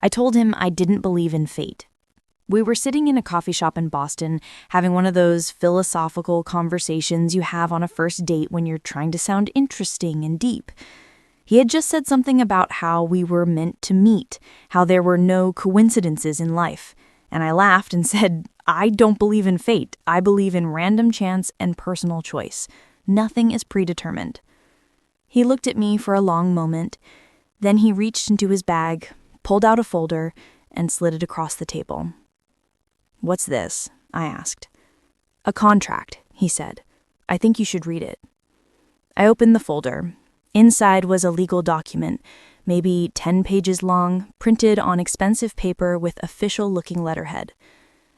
I told him I didn't believe in fate. We were sitting in a coffee shop in Boston, having one of those philosophical conversations you have on a first date when you're trying to sound interesting and deep. He had just said something about how we were meant to meet, how there were no coincidences in life. And I laughed and said, I don't believe in fate. I believe in random chance and personal choice. Nothing is predetermined. He looked at me for a long moment. Then he reached into his bag, pulled out a folder, and slid it across the table. "What's this?" I asked. "A contract," he said. "I think you should read it." I opened the folder. Inside was a legal document, maybe 10 pages long, printed on expensive paper with official-looking letterhead.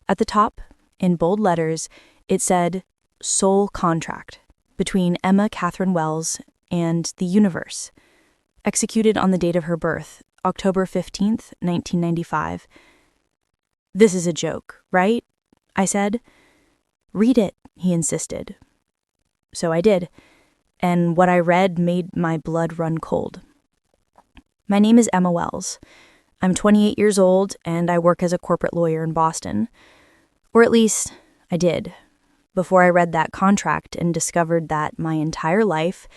At the top, in bold letters, it said, "Sole Contract," between Emma Catherine Wells and the universe. Executed on the date of her birth, October 15th, 1995. "This is a joke, right?" I said. "Read it," he insisted. So I did, and what I read made my blood run cold. My name is Emma Wells. I'm 28 years old, and I work as a corporate lawyer in Boston. Or at least, I did, before I read that contract and discovered that my entire life,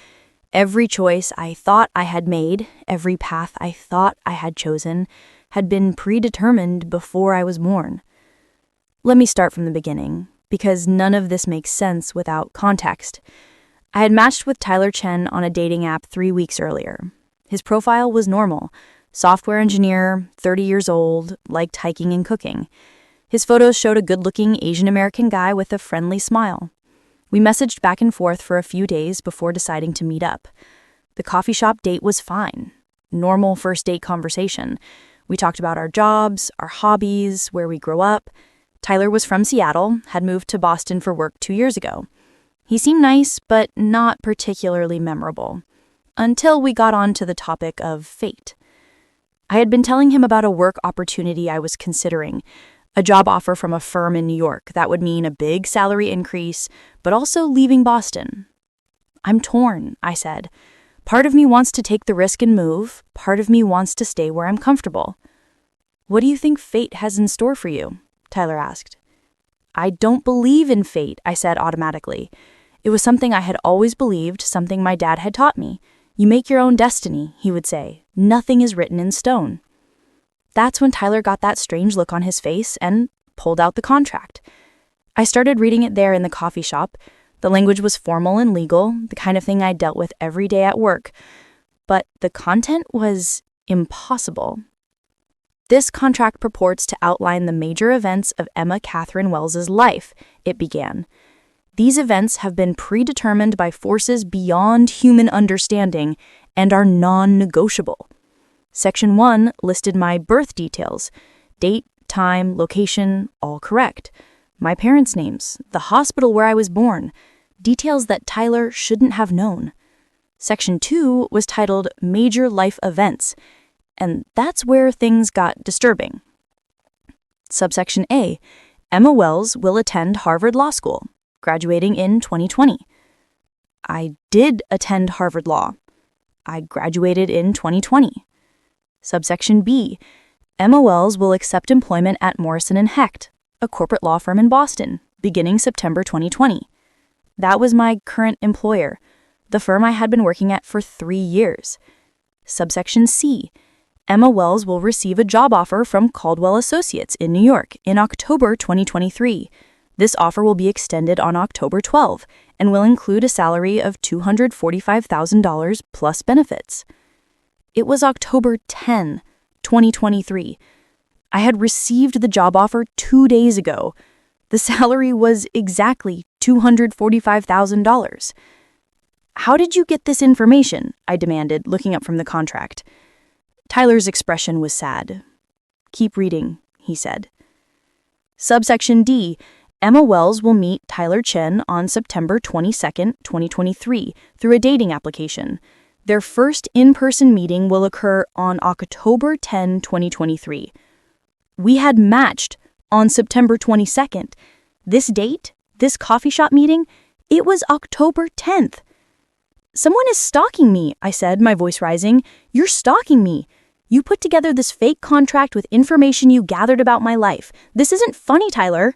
every choice I thought I had made, every path I thought I had chosen, had been predetermined before I was born. Let me start from the beginning, because none of this makes sense without context. I had matched with Tyler Chen on a dating app 3 weeks earlier. His profile was normal: software engineer, 30 years old, liked hiking and cooking. His photos showed a good-looking Asian American guy with a friendly smile. We messaged back and forth for a few days before deciding to meet up. The coffee shop date was fine. Normal first date conversation. We talked about our jobs, our hobbies, where we grew up. Tyler was from Seattle, had moved to Boston for work 2 years ago. He seemed nice, but not particularly memorable. Until we got on to the topic of fate. I had been telling him about a work opportunity I was considering, a job offer from a firm in New York that would mean a big salary increase, but also leaving Boston. "I'm torn," I said. "Part of me wants to take the risk and move. Part of me wants to stay where I'm comfortable." "What do you think fate has in store for you?" Tyler asked. "I don't believe in fate," I said automatically. It was something I had always believed, something my dad had taught me. "You make your own destiny," he would say. "Nothing is written in stone." That's when Tyler got that strange look on his face and pulled out the contract. I started reading it there in the coffee shop. The language was formal and legal, the kind of thing I dealt with every day at work. But the content was impossible. "This contract purports to outline the major events of Emma Catherine Wells's life," it began. "These events have been predetermined by forces beyond human understanding and are non-negotiable." Section 1 listed my birth details: date, time, location, all correct. My parents' names, the hospital where I was born, details that Tyler shouldn't have known. Section 2 was titled Major Life Events, and that's where things got disturbing. Subsection A, Emma Wells will attend Harvard Law School, graduating in 2020. I did attend Harvard Law. I graduated in 2020. Subsection B, Emma Wells will accept employment at Morrison & Hecht, a corporate law firm in Boston, beginning September 2020. That was my current employer, the firm I had been working at for 3 years. Subsection C, Emma Wells will receive a job offer from Caldwell Associates in New York in October 2023. This offer will be extended on October 12 and will include a salary of $245,000 plus benefits. It was October 10, 2023. I had received the job offer 2 days ago. The salary was exactly $245,000. "How did you get this information?" I demanded, looking up from the contract. Tyler's expression was sad. "Keep reading," he said. Subsection D, Emma Wells will meet Tyler Chen on September 22, 2023, through a dating application. Their first in-person meeting will occur on October 10, 2023. We had matched on September 22nd. This date, this coffee shop meeting, it was October 10th. "Someone is stalking me," I said, my voice rising. "You're stalking me." You put together this fake contract with information you gathered about my life. This isn't funny, Tyler."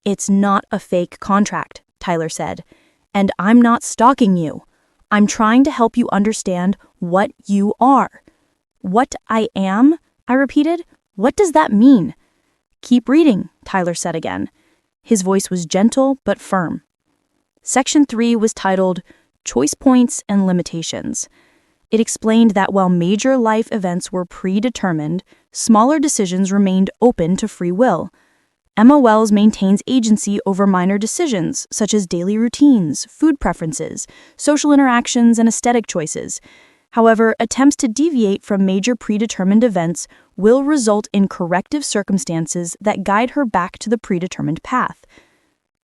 "It's not a fake contract," Tyler said. "And I'm not stalking you. I'm trying to help you understand what you are." "What I am?" I repeated. "What does that mean?" "Keep reading," Tyler said again. His voice was gentle but firm. Section 3 was titled Choice Points and Limitations. It explained that while major life events were predetermined, smaller decisions remained open to free will. Emma Wells maintains agency over minor decisions, such as daily routines, food preferences, social interactions, and aesthetic choices. However, attempts to deviate from major predetermined events will result in corrective circumstances that guide her back to the predetermined path.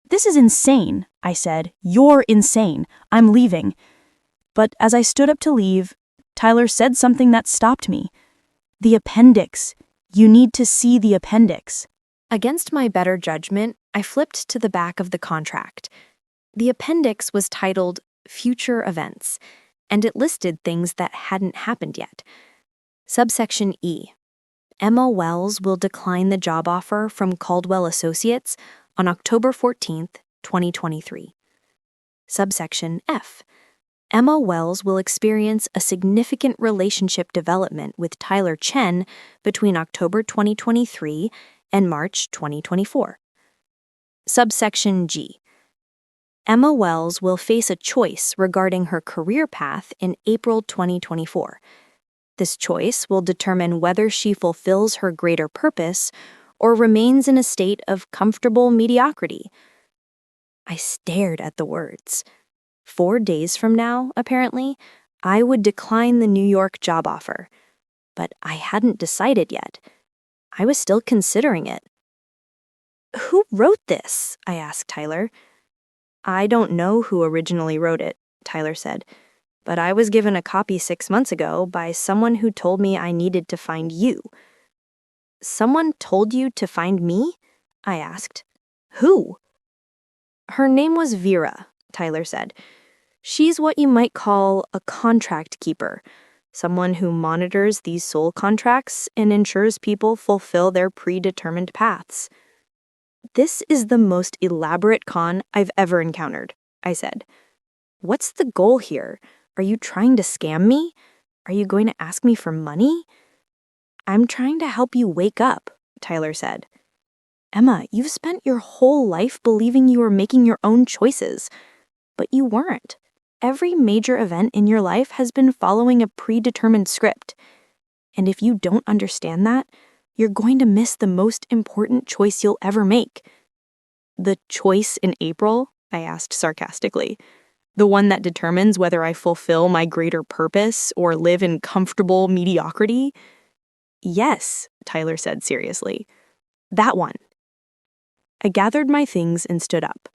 "This is insane," I said. "You're insane. I'm leaving." But as I stood up to leave, Tyler said something that stopped me. "The appendix. You need to see the appendix." Against my better judgment, I flipped to the back of the contract. The appendix was titled Future Events, and it listed things that hadn't happened yet. Subsection E. Emma Wells will decline the job offer from Caldwell Associates on October 14th, 2023. Subsection F. Emma Wells will experience a significant relationship development with Tyler Chen between October 2023 and March 2024. Subsection G. Emma Wells will face a choice regarding her career path in April 2024. This choice will determine whether she fulfills her greater purpose or remains in a state of comfortable mediocrity. I stared at the words. 4 days from now, apparently, I would decline the New York job offer. But I hadn't decided yet. I was still considering it. "Who wrote this?" I asked Tyler. "I don't know who originally wrote it," Tyler said, "but I was given a copy 6 months ago by someone who told me I needed to find you." "Someone told you to find me?" I asked. "Who?" "Her name was Vera," Tyler said. "She's what you might call a contract keeper, someone who monitors these soul contracts and ensures people fulfill their predetermined paths." "This is the most elaborate con I've ever encountered," I said. "What's the goal here? Are you trying to scam me? Are you going to ask me for money?" "I'm trying to help you wake up," Tyler said. "Emma, you've spent your whole life believing you were making your own choices, but you weren't. Every major event in your life has been following a predetermined script. And if you don't understand that, you're going to miss the most important choice you'll ever make." "The choice in April?" I asked sarcastically. "The one that determines whether I fulfill my greater purpose or live in comfortable mediocrity?" "Yes," Tyler said seriously. "That one." I gathered my things and stood up.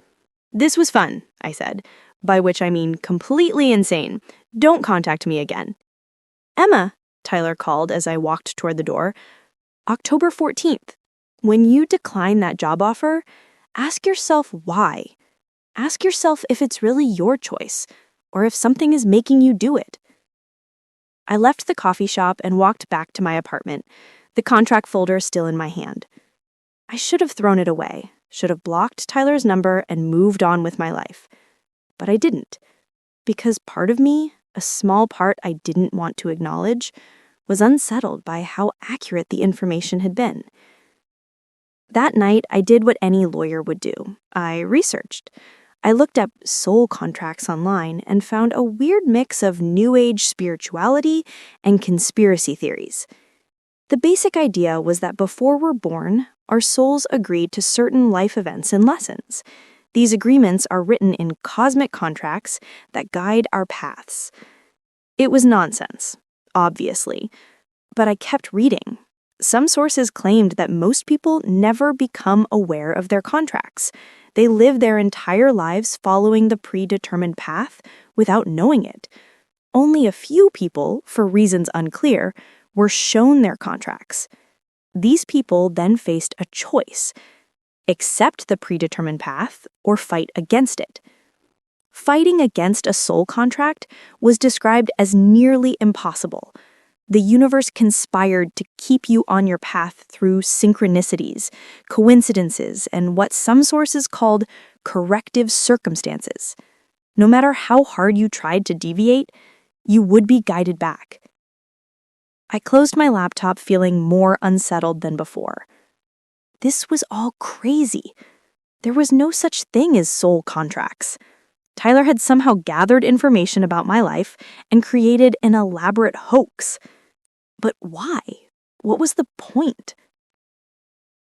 "This was fun," I said, by which I mean completely insane. "Don't contact me again." "Emma," Tyler called as I walked toward the door, "October 14th. When you decline that job offer, ask yourself why. Ask yourself if it's really your choice, or if something is making you do it." I left the coffee shop and walked back to my apartment, the contract folder still in my hand. I should have thrown it away, should have blocked Tyler's number and moved on with my life. But I didn't, because part of me, a small part I didn't want to acknowledge, was unsettled by how accurate the information had been. That night, I did what any lawyer would do. I researched. I looked up soul contracts online and found a weird mix of New Age spirituality and conspiracy theories. The basic idea was that before we're born, our souls agreed to certain life events and lessons. These agreements are written in cosmic contracts that guide our paths. It was nonsense, obviously, but I kept reading. Some sources claimed that most people never become aware of their contracts. They live their entire lives following the predetermined path without knowing it. Only a few people, for reasons unclear, were shown their contracts. These people then faced a choice: accept the predetermined path or fight against it. Fighting against a soul contract was described as nearly impossible. The universe conspired to keep you on your path through synchronicities, coincidences, and what some sources called corrective circumstances. No matter how hard you tried to deviate, you would be guided back. I closed my laptop feeling more unsettled than before. This was all crazy. There was no such thing as soul contracts. Tyler had somehow gathered information about my life and created an elaborate hoax. But why? What was the point?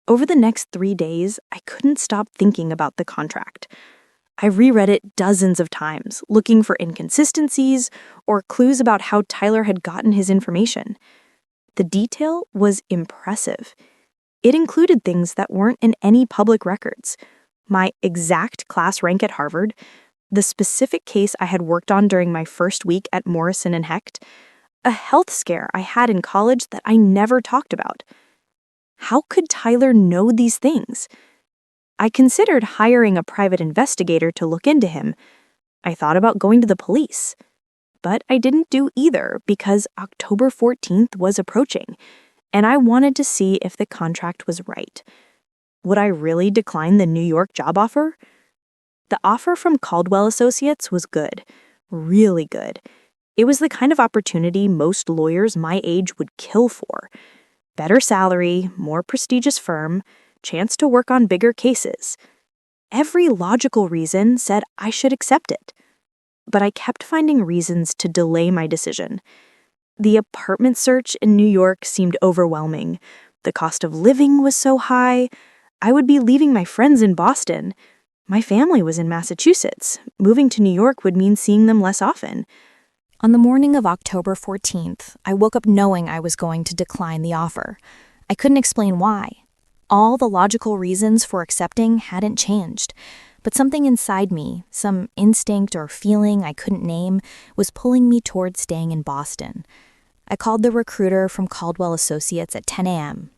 Over the next 3 days, I couldn't stop thinking about the contract. I reread it dozens of times, looking for inconsistencies or clues about how Tyler had gotten his information. The detail was impressive. It included things that weren't in any public records: my exact class rank at Harvard, the specific case I had worked on during my first week at Morrison and Hecht, a health scare I had in college that I never talked about. How could Tyler know these things? I considered hiring a private investigator to look into him. I thought about going to the police. But I didn't do either because October 14th was approaching, and I wanted to see if the contract was right. Would I really decline the New York job offer? The offer from Caldwell Associates was good, really good. It was the kind of opportunity most lawyers my age would kill for. Better salary, more prestigious firm, chance to work on bigger cases. Every logical reason said I should accept it. But I kept finding reasons to delay my decision. The apartment search in New York seemed overwhelming. The cost of living was so high. I would be leaving my friends in Boston. My family was in Massachusetts. Moving to New York would mean seeing them less often. On the morning of October 14th, I woke up knowing I was going to decline the offer. I couldn't explain why. All the logical reasons for accepting hadn't changed, but something inside me, some instinct or feeling I couldn't name, was pulling me toward staying in Boston. I called the recruiter from Caldwell Associates at 10 a.m.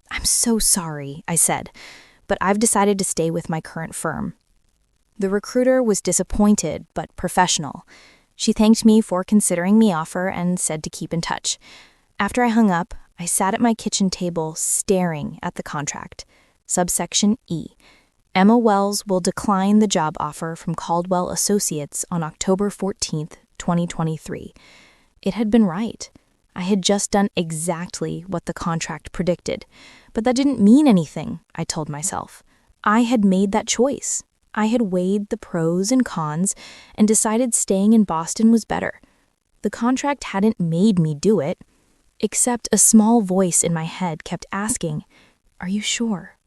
"I'm so sorry," I said, "but I've decided to stay with my current firm." The recruiter was disappointed but professional. She thanked me for considering the offer and said to keep in touch. After I hung up, I sat at my kitchen table staring at the contract. Subsection E. Emma Wells will decline the job offer from Caldwell Associates on October 14th, 2023. It had been right. I had just done exactly what the contract predicted. But that didn't mean anything, I told myself. I had made that choice. I had weighed the pros and cons and decided staying in Boston was better. The contract hadn't made me do it, except a small voice in my head kept asking, "Are you sure?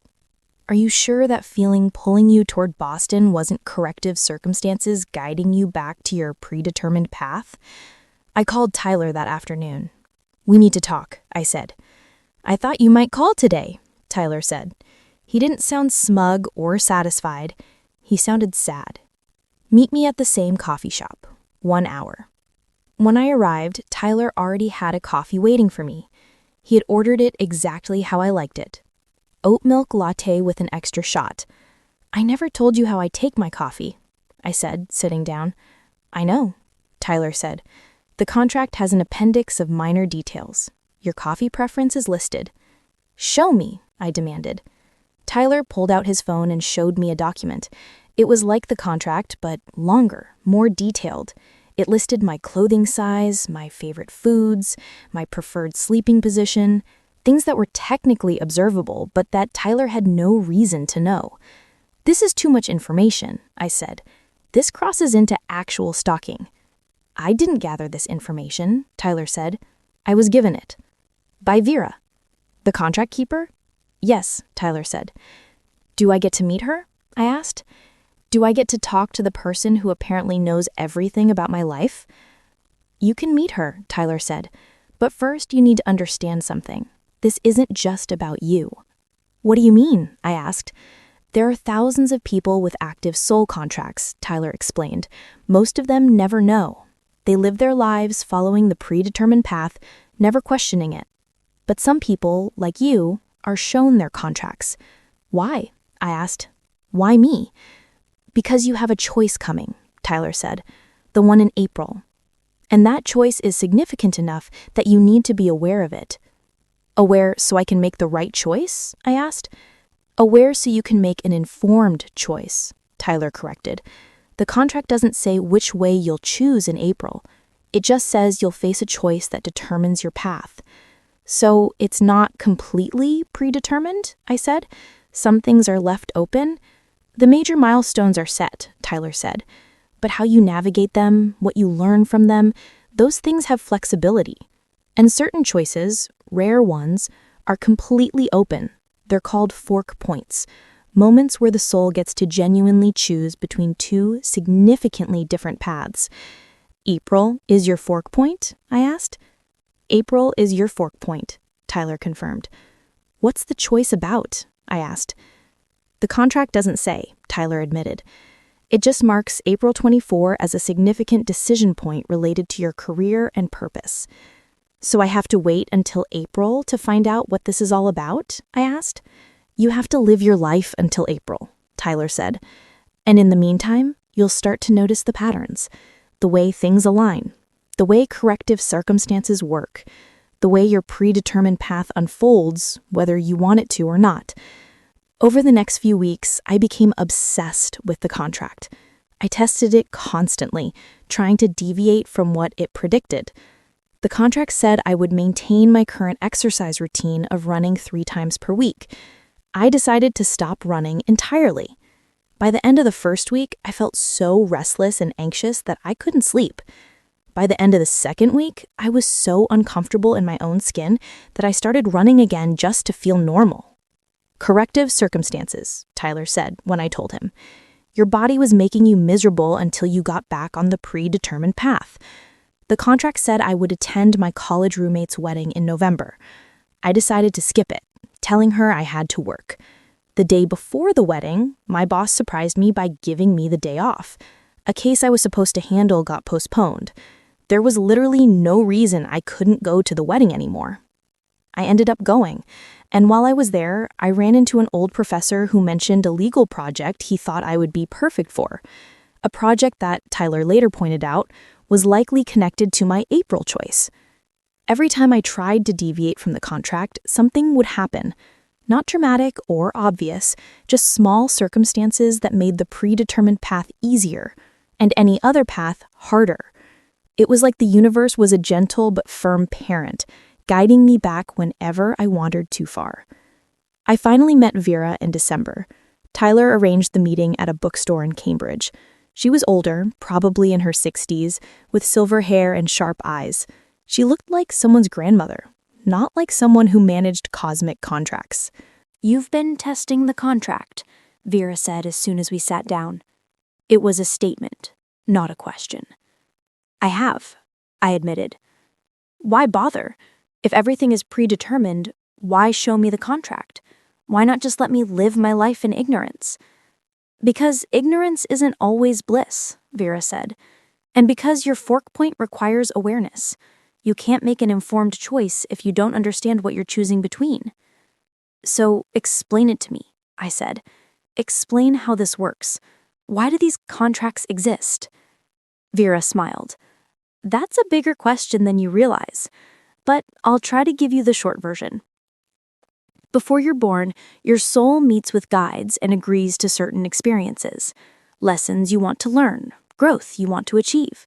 Are you sure that feeling pulling you toward Boston wasn't corrective circumstances guiding you back to your predetermined path?" I called Tyler that afternoon. "We need to talk," I said. "I thought you might call today," Tyler said. He didn't sound smug or satisfied. He sounded sad. "Meet me at the same coffee shop. 1 hour." When I arrived, Tyler already had a coffee waiting for me. He had ordered it exactly how I liked it. Oat milk latte with an extra shot. "I never told you how I take my coffee," I said, sitting down. "I know," Tyler said. "The contract has an appendix of minor details. Your coffee preference is listed." "Show me," I demanded. Tyler pulled out his phone and showed me a document. It was like the contract, but longer, more detailed. It listed my clothing size, my favorite foods, my preferred sleeping position, things that were technically observable, but that Tyler had no reason to know. "This is too much information," I said. "This crosses into actual stalking." "I didn't gather this information," Tyler said. "I was given it." "By Vera." "The contract keeper?" "Yes," Tyler said. "Do I get to meet her?" I asked. "Do I get to talk to the person who apparently knows everything about my life?" "You can meet her," Tyler said. "But first you need to understand something. This isn't just about you." "What do you mean?" I asked. "There are thousands of people with active soul contracts," Tyler explained. "Most of them never know. They live their lives following the predetermined path, never questioning it. But some people, like you, are shown their contracts." "Why?" I asked. "Why me?" "Because you have a choice coming," Tyler said. "The one in April. And that choice is significant enough that you need to be aware of it. Aware so I can make the right choice? I asked. Aware so you can make an informed choice, Tyler corrected. The contract doesn't say which way you'll choose in April. It just says you'll face a choice that determines your path. So it's not completely predetermined, I said. Some things are left open. The major milestones are set, Tyler said. But how you navigate them, what you learn from them, those things have flexibility. And certain choices, rare ones, are completely open. They're called fork points, moments where the soul gets to genuinely choose between two significantly different paths. April is your fork point? I asked. April is your fork point, Tyler confirmed. What's the choice about? I asked. The contract doesn't say, Tyler admitted. It just marks April 24 as a significant decision point related to your career and purpose. So I have to wait until April to find out what this is all about? I asked. You have to live your life until April, Tyler said. And in the meantime, you'll start to notice the patterns, the way things align, the way corrective circumstances work, the way your predetermined path unfolds, whether you want it to or not. Over the next few weeks, I became obsessed with the contract. I tested it constantly, trying to deviate from what it predicted. The contract said I would maintain my current exercise routine of running 3 times per week. I decided to stop running entirely. By the end of the first week, I felt so restless and anxious that I couldn't sleep. By the end of the second week, I was so uncomfortable in my own skin that I started running again just to feel normal. Corrective circumstances, Tyler said when I told him. Your body was making you miserable until you got back on the predetermined path. The contract said I would attend my college roommate's wedding in November. I decided to skip it, telling her I had to work. The day before the wedding, my boss surprised me by giving me the day off. A case I was supposed to handle got postponed. There was literally no reason I couldn't go to the wedding anymore. I ended up going, and while I was there, I ran into an old professor who mentioned a legal project he thought I would be perfect for. A project that, Tyler later pointed out, was likely connected to my April choice. Every time I tried to deviate from the contract, something would happen. Not dramatic or obvious, just small circumstances that made the predetermined path easier, and any other path harder. It was like the universe was a gentle but firm parent, guiding me back whenever I wandered too far. I finally met Vera in December. Tyler arranged the meeting at a bookstore in Cambridge. She was older, probably in her 60s, with silver hair and sharp eyes. She looked like someone's grandmother, not like someone who managed cosmic contracts. "You've been testing the contract," Vera said as soon as we sat down. It was a statement, not a question. "I have," I admitted. "Why bother? If everything is predetermined, why show me the contract? Why not just let me live my life in ignorance?" "Because ignorance isn't always bliss," Vera said. "And because your fork point requires awareness. You can't make an informed choice if you don't understand what you're choosing between." "So explain it to me," I said. "Explain how this works. Why do these contracts exist?" Vera smiled. "That's a bigger question than you realize. But I'll try to give you the short version. Before you're born, your soul meets with guides and agrees to certain experiences, lessons you want to learn, growth you want to achieve.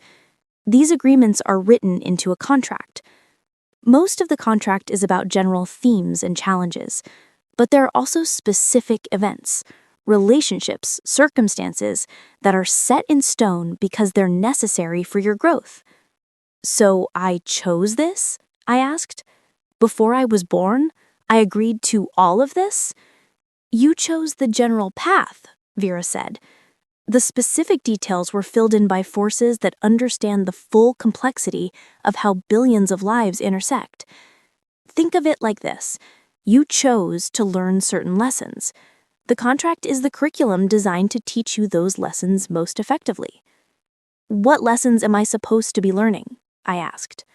These agreements are written into a contract. Most of the contract is about general themes and challenges, but there are also specific events, relationships, circumstances that are set in stone because they're necessary for your growth. "So I chose this?" I asked. "Before I was born, I agreed to all of this?" "You chose the general path," Vera said. "The specific details were filled in by forces that understand the full complexity of how billions of lives intersect. Think of it like this. You chose to learn certain lessons. The contract is the curriculum designed to teach you those lessons most effectively." "What lessons am I supposed to be learning?" I asked.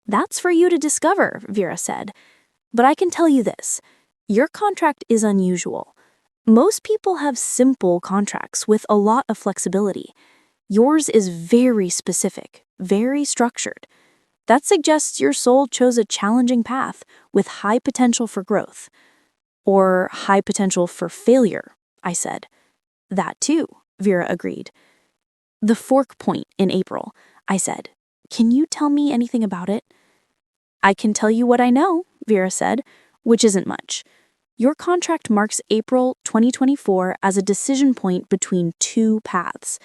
"That's for you to discover," Vera said. "But I can tell you this. Your contract is unusual. Most people have simple contracts with a lot of flexibility. Yours is very specific, very structured. That suggests your soul chose a challenging path with high potential for growth. Or high potential for failure, I said. That too, Vera agreed. The fork point in April, I said. Can you tell me anything about it? I can tell you what I know, Vera said, which isn't much. Your contract marks April 2024 as a decision point between two paths.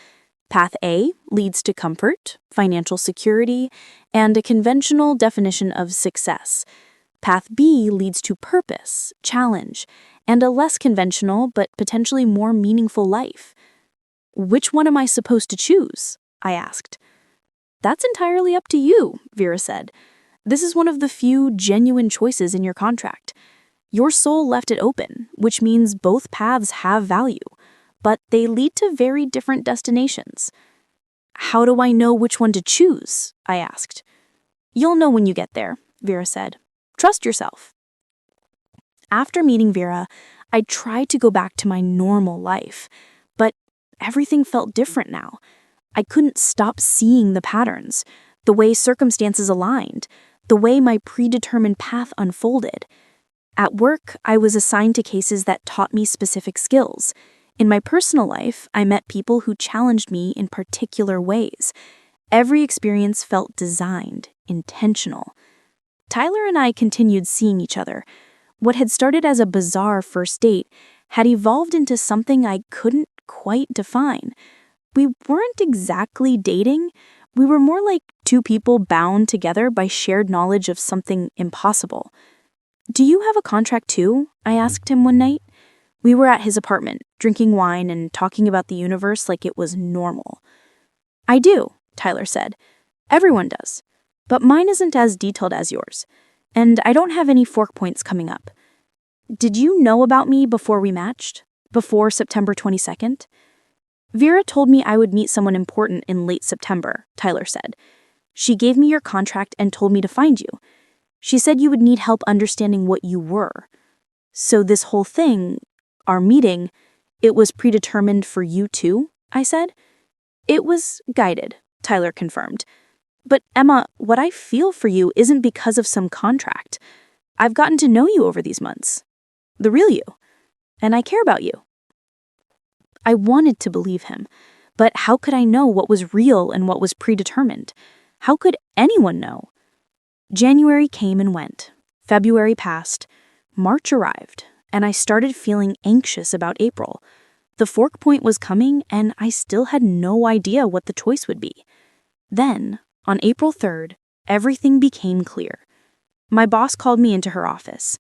Path A leads to comfort, financial security, and a conventional definition of success. Path B leads to purpose, challenge, and a less conventional but potentially more meaningful life. Which one am I supposed to choose? I asked. That's entirely up to you, Vera said. This is one of the few genuine choices in your contract. Your soul left it open, which means both paths have value, but they lead to very different destinations. How do I know which one to choose? I asked. You'll know when you get there, Vera said. Trust yourself. After meeting Vera, I tried to go back to my normal life, but everything felt different now. I couldn't stop seeing the patterns, the way circumstances aligned, the way my predetermined path unfolded. At work, I was assigned to cases that taught me specific skills. In my personal life, I met people who challenged me in particular ways. Every experience felt designed, intentional. Tyler and I continued seeing each other. What had started as a bizarre first date had evolved into something I couldn't quite define. We weren't exactly dating. We were more like two people bound together by shared knowledge of something impossible. Do you have a contract too? I asked him one night. We were at his apartment, drinking wine and talking about the universe like it was normal. I do, Tyler said. Everyone does. But mine isn't as detailed as yours. And I don't have any fork points coming up. Did you know about me before we matched? Before September 22nd? Vera told me I would meet someone important in late September, Tyler said. She gave me your contract and told me to find you. She said you would need help understanding what you were. So this whole thing, our meeting, it was predetermined for you too, I said. It was guided, Tyler confirmed. But Emma, what I feel for you isn't because of some contract. I've gotten to know you over these months. The real you. And I care about you. I wanted to believe him, but how could I know what was real and what was predetermined? How could anyone know? January came and went. February passed. March arrived, and I started feeling anxious about April. The fork point was coming, and I still had no idea what the choice would be. Then, on April 3rd, everything became clear. My boss called me into her office.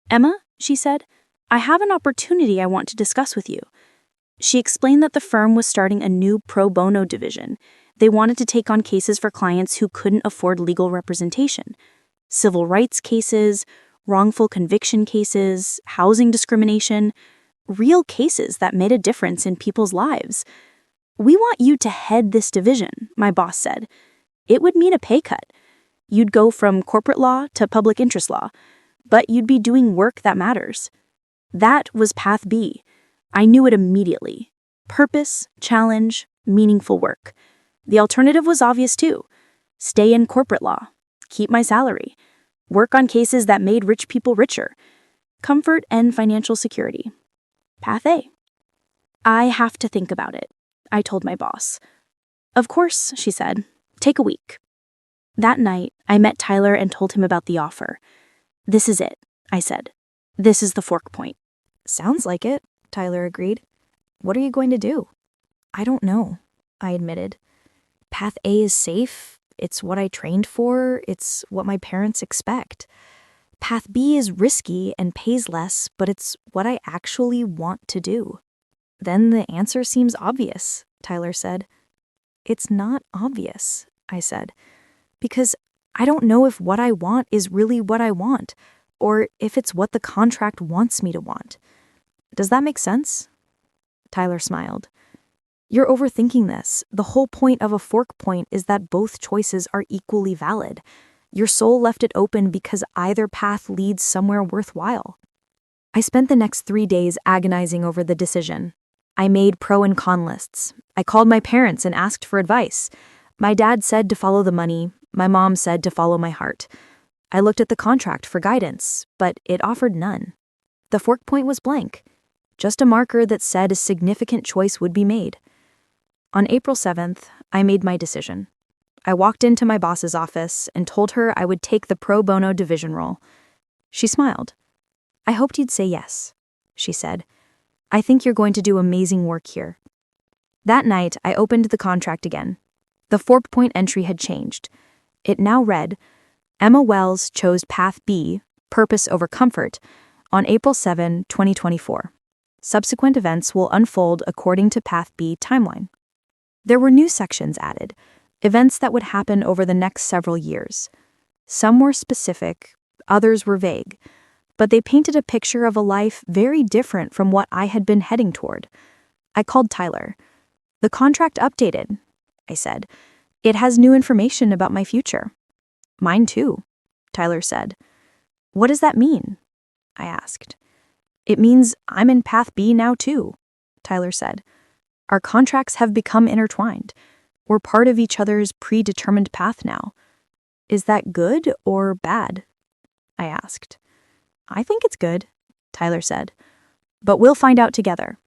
Emma, she said, I have an opportunity I want to discuss with you. She explained that the firm was starting a new pro bono division. They wanted to take on cases for clients who couldn't afford legal representation. Civil rights cases, wrongful conviction cases, housing discrimination, real cases that made a difference in people's lives. We want you to head this division, my boss said. It would mean a pay cut. You'd go from corporate law to public interest law, but you'd be doing work that matters. That was Path B. I knew it immediately. Purpose, challenge, meaningful work. The alternative was obvious too. Stay in corporate law. Keep my salary. Work on cases that made rich people richer. Comfort and financial security. Path A. I have to think about it, I told my boss. Of course, she said. Take a week. That night, I met Tyler and told him about the offer. This is it, I said. This is the fork point. Sounds like it, Tyler agreed. What are you going to do? I don't know, I admitted. Path A is safe. It's what I trained for. It's what my parents expect. Path B is risky and pays less, but it's what I actually want to do. Then the answer seems obvious, Tyler said. It's not obvious, I said, because I don't know if what I want is really what I want, or if it's what the contract wants me to want. Does that make sense? Tyler smiled. You're overthinking this. The whole point of a fork point is that both choices are equally valid. Your soul left it open because either path leads somewhere worthwhile. I spent the next 3 days agonizing over the decision. I made pro and con lists. I called my parents and asked for advice. My dad said to follow the money. My mom said to follow my heart. I looked at the contract for guidance, but it offered none. The fork point was blank, just a marker that said a significant choice would be made. On April 7th, I made my decision. I walked into my boss's office and told her I would take the pro bono division role. She smiled. "I hoped you'd say yes," she said. "I think you're going to do amazing work here." That night, I opened the contract again. The fork point entry had changed. It now read, Emma Wells chose Path B, Purpose over Comfort, on April 7, 2024. Subsequent events will unfold according to Path B timeline. There were new sections added, events that would happen over the next several years. Some were specific, others were vague, but they painted a picture of a life very different from what I had been heading toward. I called Tyler. "The contract updated," I said. "It has new information about my future." "Mine too," Tyler said. "What does that mean?" I asked. "It means I'm in Path B now too," Tyler said. "Our contracts have become intertwined. We're part of each other's predetermined path now." "Is that good or bad?" I asked. "I think it's good," Tyler said. "But we'll find out together."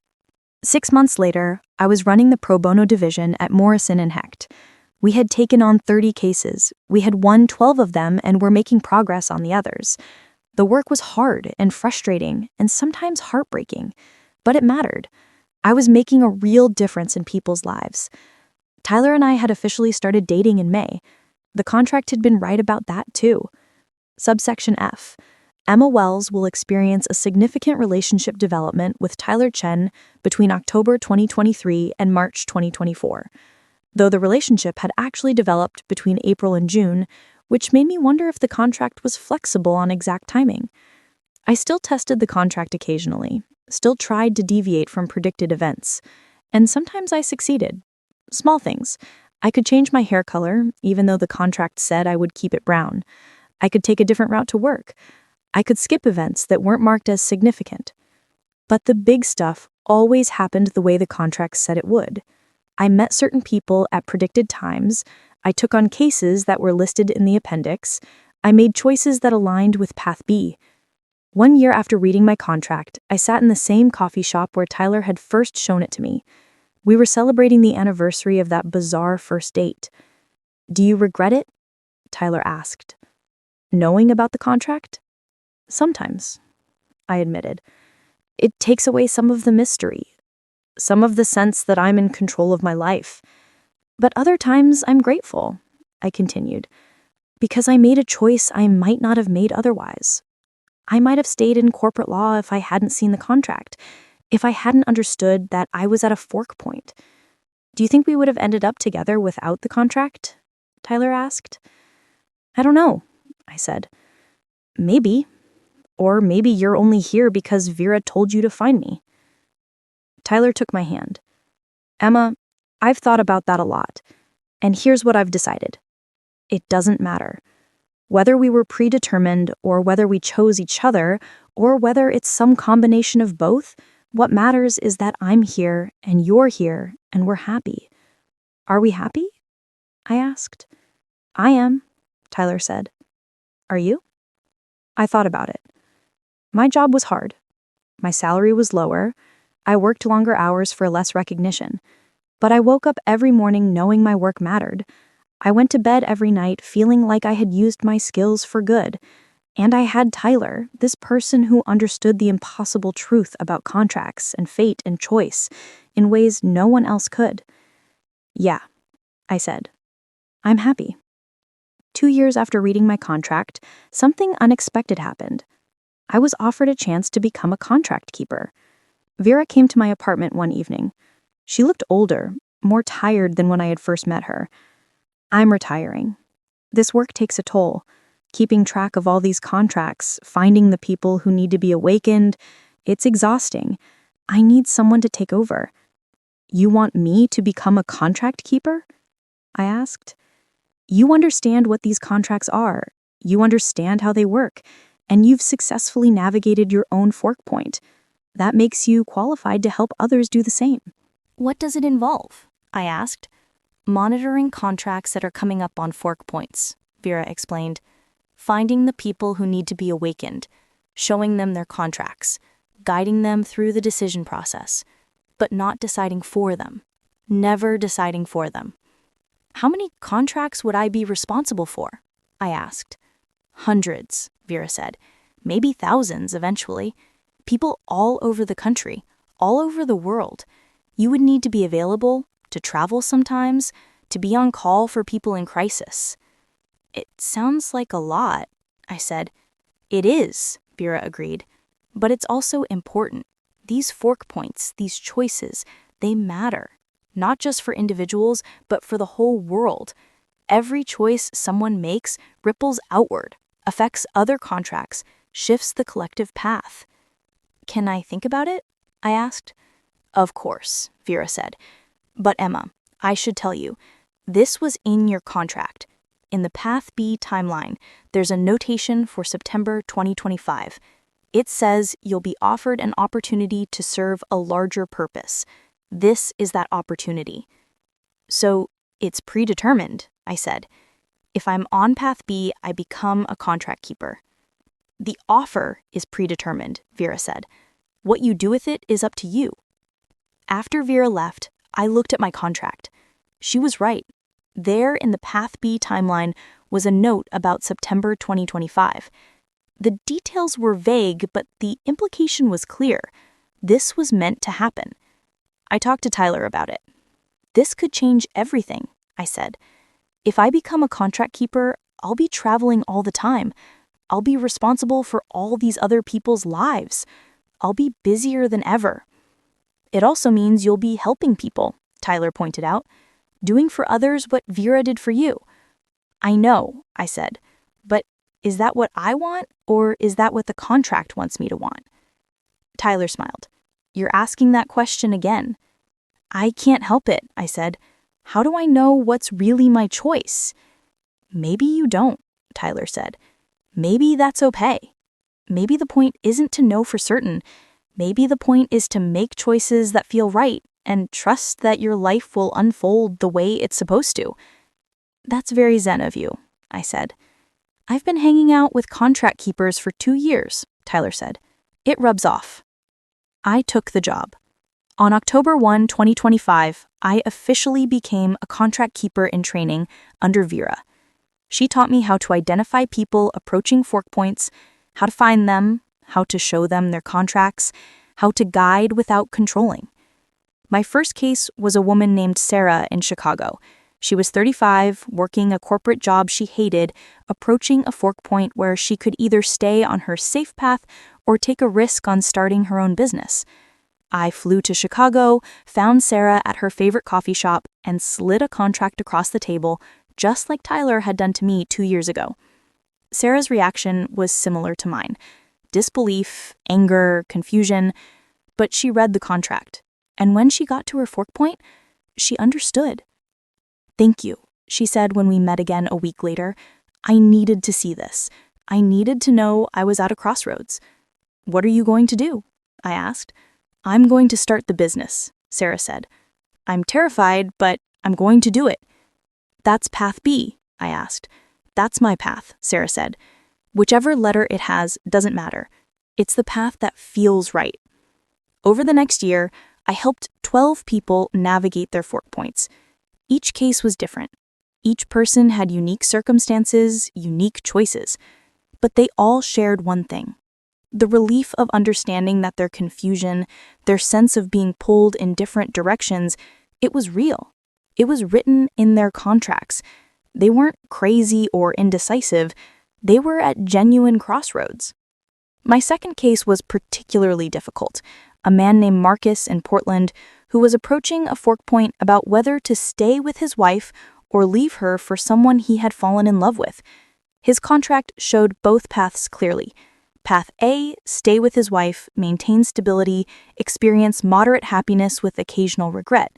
6 months later, I was running the pro bono division at Morrison & Hecht. We had taken on 30 cases. We had won 12 of them and were making progress on the others. The work was hard and frustrating and sometimes heartbreaking, but it mattered. I was making a real difference in people's lives. Tyler and I had officially started dating in May. The contract had been right about that too. Subsection F. Emma Wells will experience a significant relationship development with Tyler Chen between October 2023 and March 2024, though the relationship had actually developed between April and June, which made me wonder if the contract was flexible on exact timing. I still tested the contract occasionally, still tried to deviate from predicted events, and sometimes I succeeded. Small things. I could change my hair color, even though the contract said I would keep it brown. I could take a different route to work. I could skip events that weren't marked as significant. But the big stuff always happened the way the contract said it would. I met certain people at predicted times. I took on cases that were listed in the appendix. I made choices that aligned with Path B. 1 year after reading my contract, I sat in the same coffee shop where Tyler had first shown it to me. We were celebrating the anniversary of that bizarre first date. "Do you regret it?" Tyler asked. "Knowing about the contract?" "Sometimes," I admitted. "It takes away some of the mystery, some of the sense that I'm in control of my life. But other times I'm grateful," I continued, "because I made a choice I might not have made otherwise. I might have stayed in corporate law if I hadn't seen the contract, if I hadn't understood that I was at a fork point." "Do you think we would have ended up together without the contract?" Tyler asked. "I don't know," I said. "Maybe. Or maybe you're only here because Vera told you to find me." Tyler took my hand. "Emma, I've thought about that a lot, and here's what I've decided. It doesn't matter. Whether we were predetermined or whether we chose each other or whether it's some combination of both, what matters is that I'm here and you're here and we're happy. Are we happy?" I asked. "I am," Tyler said. "Are you?" I thought about it. My job was hard. My salary was lower. I worked longer hours for less recognition. But I woke up every morning knowing my work mattered. I went to bed every night feeling like I had used my skills for good. And I had Tyler, this person who understood the impossible truth about contracts and fate and choice in ways no one else could. "Yeah," I said. "I'm happy." 2 years after reading my contract, something unexpected happened. I was offered a chance to become a contract keeper. Vera came to my apartment one evening. She looked older, more tired than when I had first met her. "I'm retiring. This work takes a toll. Keeping track of all these contracts, finding the people who need to be awakened, it's exhausting. I need someone to take over." "You want me to become a contract keeper?" I asked. "You understand what these contracts are. You understand how they work, and you've successfully navigated your own fork point. That makes you qualified to help others do the same. What does it involve? I asked. Monitoring contracts that are coming up on fork points, Vera explained. Finding the people who need to be awakened, showing them their contracts, guiding them through the decision process, but not deciding for them. Never deciding for them. How many contracts would I be responsible for? I asked. Hundreds, Vera said. Maybe thousands eventually. People all over the country, all over the world. You would need to be available, to travel sometimes, to be on call for people in crisis. It sounds like a lot, I said. It is, Vera agreed. But it's also important. These fork points, these choices, they matter. Not just for individuals, but for the whole world. Every choice someone makes ripples outward, affects other contracts, shifts the collective path. Can I think about it? I asked. Of course, Vera said. But Emma, I should tell you, this was in your contract. In the Path B timeline, there's a notation for September 2025. It says you'll be offered an opportunity to serve a larger purpose. This is that opportunity. So it's predetermined, I said. If I'm on Path B, I become a contract keeper. The offer is predetermined, Vera said. What you do with it is up to you. After Vera left, I looked at my contract. She was right. There in the Path B timeline was a note about September 2025. The details were vague, but the implication was clear. This was meant to happen. I talked to Tyler about it. This could change everything, I said. If I become a contract keeper, I'll be traveling all the time. I'll be responsible for all these other people's lives. I'll be busier than ever. It also means you'll be helping people, Tyler pointed out, doing for others what Vera did for you. I know, I said, but is that what I want, or is that what the contract wants me to want? Tyler smiled. You're asking that question again. I can't help it, I said. How do I know what's really my choice? Maybe you don't, Tyler said. Maybe that's okay. Maybe the point isn't to know for certain. Maybe the point is to make choices that feel right and trust that your life will unfold the way it's supposed to. That's very zen of you, I said. I've been hanging out with contract keepers for 2 years, Tyler said. It rubs off. I took the job. On October 1, 2025, I officially became a contract keeper in training under Vera. She taught me how to identify people approaching fork points, how to find them, how to show them their contracts, how to guide without controlling. My first case was a woman named Sarah in Chicago. She was 35, working a corporate job she hated, approaching a fork point where she could either stay on her safe path or take a risk on starting her own business. I flew to Chicago, found Sarah at her favorite coffee shop, and slid a contract across the table, just like Tyler had done to me 2 years ago. Sarah's reaction was similar to mine. Disbelief, anger, confusion, but she read the contract. And when she got to her fork point, she understood. Thank you, she said when we met again a week later. I needed to see this. I needed to know I was at a crossroads. What are you going to do? I asked. I'm going to start the business, Sarah said. I'm terrified, but I'm going to do it. That's Path B, I asked. That's my path, Sarah said. Whichever letter it has doesn't matter. It's the path that feels right. Over the next year, I helped 12 people navigate their fork points. Each case was different. Each person had unique circumstances, unique choices. But they all shared one thing. The relief of understanding that their confusion, their sense of being pulled in different directions, it was real. It was written in their contracts. They weren't crazy or indecisive. They were at genuine crossroads. My second case was particularly difficult. A man named Marcus in Portland who was approaching a fork point about whether to stay with his wife or leave her for someone he had fallen in love with. His contract showed both paths clearly. Path A, stay with his wife, maintain stability, experience moderate happiness with occasional regret.